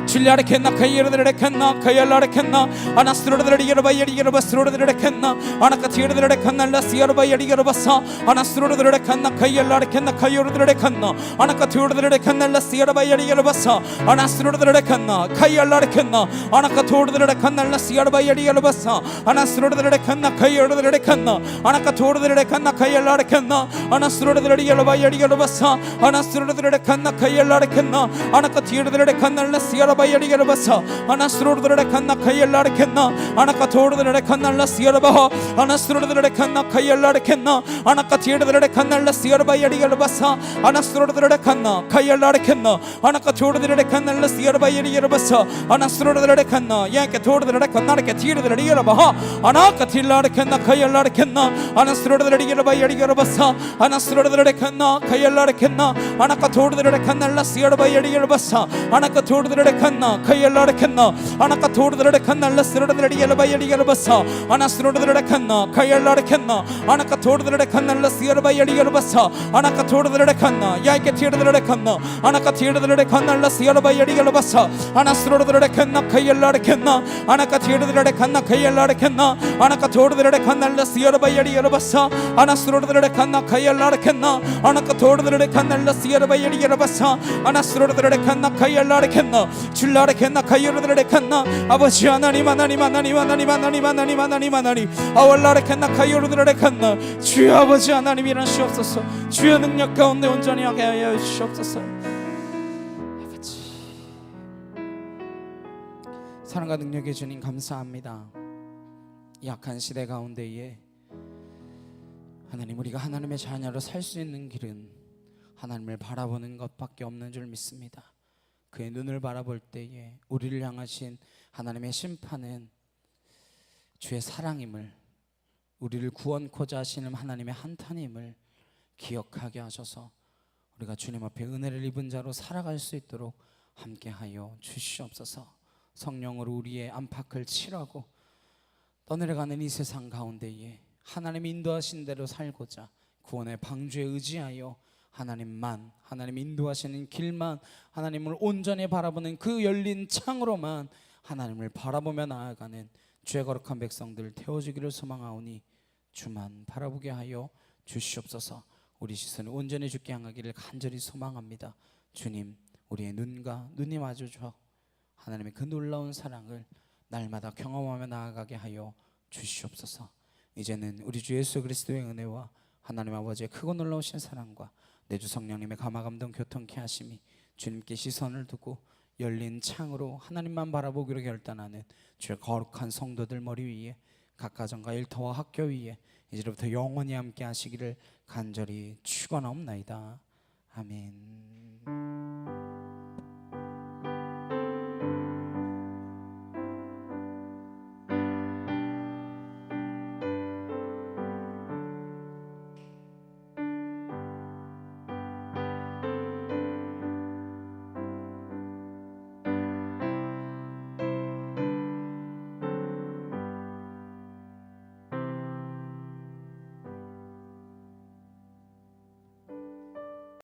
줄리아레 칸나 카이르드레 칸나 카이알라레 칸나 아나스로드레 야라바야리야라바스로드레 칸나 아나카 티르드레 칸날라스야라바야리야라바사 아나스로드레 칸나 카이알라레 칸나 카이르드레 칸나 아나카 티르드레 칸날라스야라바야리야라바사 아나스로드레 칸나 카이알라레 칸나 아나카 토르드레 칸날라스야라바야리야라바사 아나스로드레 칸나 카이르드레 칸나 아나카 토르드레 칸나 카이알라레 칸나 아나스로드레 야라바야리야라바사 아나스로드레 칸나 카이알라레 칸나 아나카 티르드레 칸날라스야라바 야리야라바사 아나스로드레 칸나 카이알라레 칸나 아나카 토르드레 칸날라스야라바하 아나스로드레 칸나 카이알라레 칸나 아나카 티르드레 칸날라스야라바야리야라바사 아나스로드레 칸나 카이알라레 칸나 아나카 토르드레 칸날라스야라바야리야라바사 아나스로드레 칸나 야케 토르드레 칸나르케 티르드레 야라바하 아나카 틸라레 칸나 카이알라레 칸나 아나스로드레 야라바야리야라바사 아나스로드레 칸나 카이알라레 칸나 아나카 토르드레 칸날라스야라바야리야라바사 아나카 토르드레 칸나 카이알라레 칸나 아나카 토르드레 칸날라스로드레 야라바야리야라바사 아나스로드레 칸나 카이알라레 칸나 아나카 토르드레 칸날라스야라바야리야라바사 아나카 토르드레 칸나 야이케 티르드레 칸나 아나카 티르드레 칸날라스야라바야리야라바사 아나스로드레 칸나 카이알라레 칸나 아나카 티르드레 칸나 카이알라레 칸나 아나카 토르드레 칸날라스야라바야리야라바사 아나스로드레 칸나 카이알라레 칸나 아나카 토르드레 칸날라스야라바야리야라바사 아나스로드레 칸나 카이알라레 칸나 줄라레 칸나 카이르드레 칸나 아버지 하나님 하나님 하나님 하나님 하나님 하나님 하나님 하나님 아월라레 칸나 카이르드레 칸나 주여 아버지 하나님 일하시옵소서. 주여 능력 가운데 온전히 하게 하여 주시옵소서. 아버지 사랑과 능력의 주님 감사합니다. 약한 시대 가운데에 하나님 우리가 하나님의 자녀로 살 수 있는 길은 하나님을 바라보는 것밖에 없는 줄 믿습니다. 그의 눈을 바라볼 때에 우리를 향하신 하나님의 심판은 주의 사랑임을, 우리를 구원코자 하시는 하나님의 한탄임을 기억하게 하셔서 우리가 주님 앞에 은혜를 입은 자로 살아갈 수 있도록 함께하여 주시옵소서. 성령으로 우리의 안팎을 칠하고 떠내려가는 이 세상 가운데에 하나님 인도하신 대로 살고자 구원의 방주에 의지하여 하나님만, 하나님 인도하시는 길만, 하나님을 온전히 바라보는 그 열린 창으로만 하나님을 바라보며 나아가는 주의 거룩한 백성들 태워주기를 소망하오니 주만 바라보게 하여 주시옵소서. 우리 시선을 온전히 주께 향하기를 간절히 소망합니다. 주님, 우리의 눈과 눈이 마주쳐 하나님의 그 놀라운 사랑을 날마다 경험하며 나아가게 하여 주시옵소서. 이제는 우리 주 예수 그리스도의 은혜와 하나님 아버지의 크고 놀라우신 사랑과 내주 성령님의 감화감동 교통케 하심이 주님께 시선을 두고 열린 창으로 하나님만 바라보기로 결단하는 주의 거룩한 성도들 머리 위에, 각 가정과 일터와 학교 위에 이제부터 영원히 함께 하시기를 간절히 축원하옵나이다. 아멘.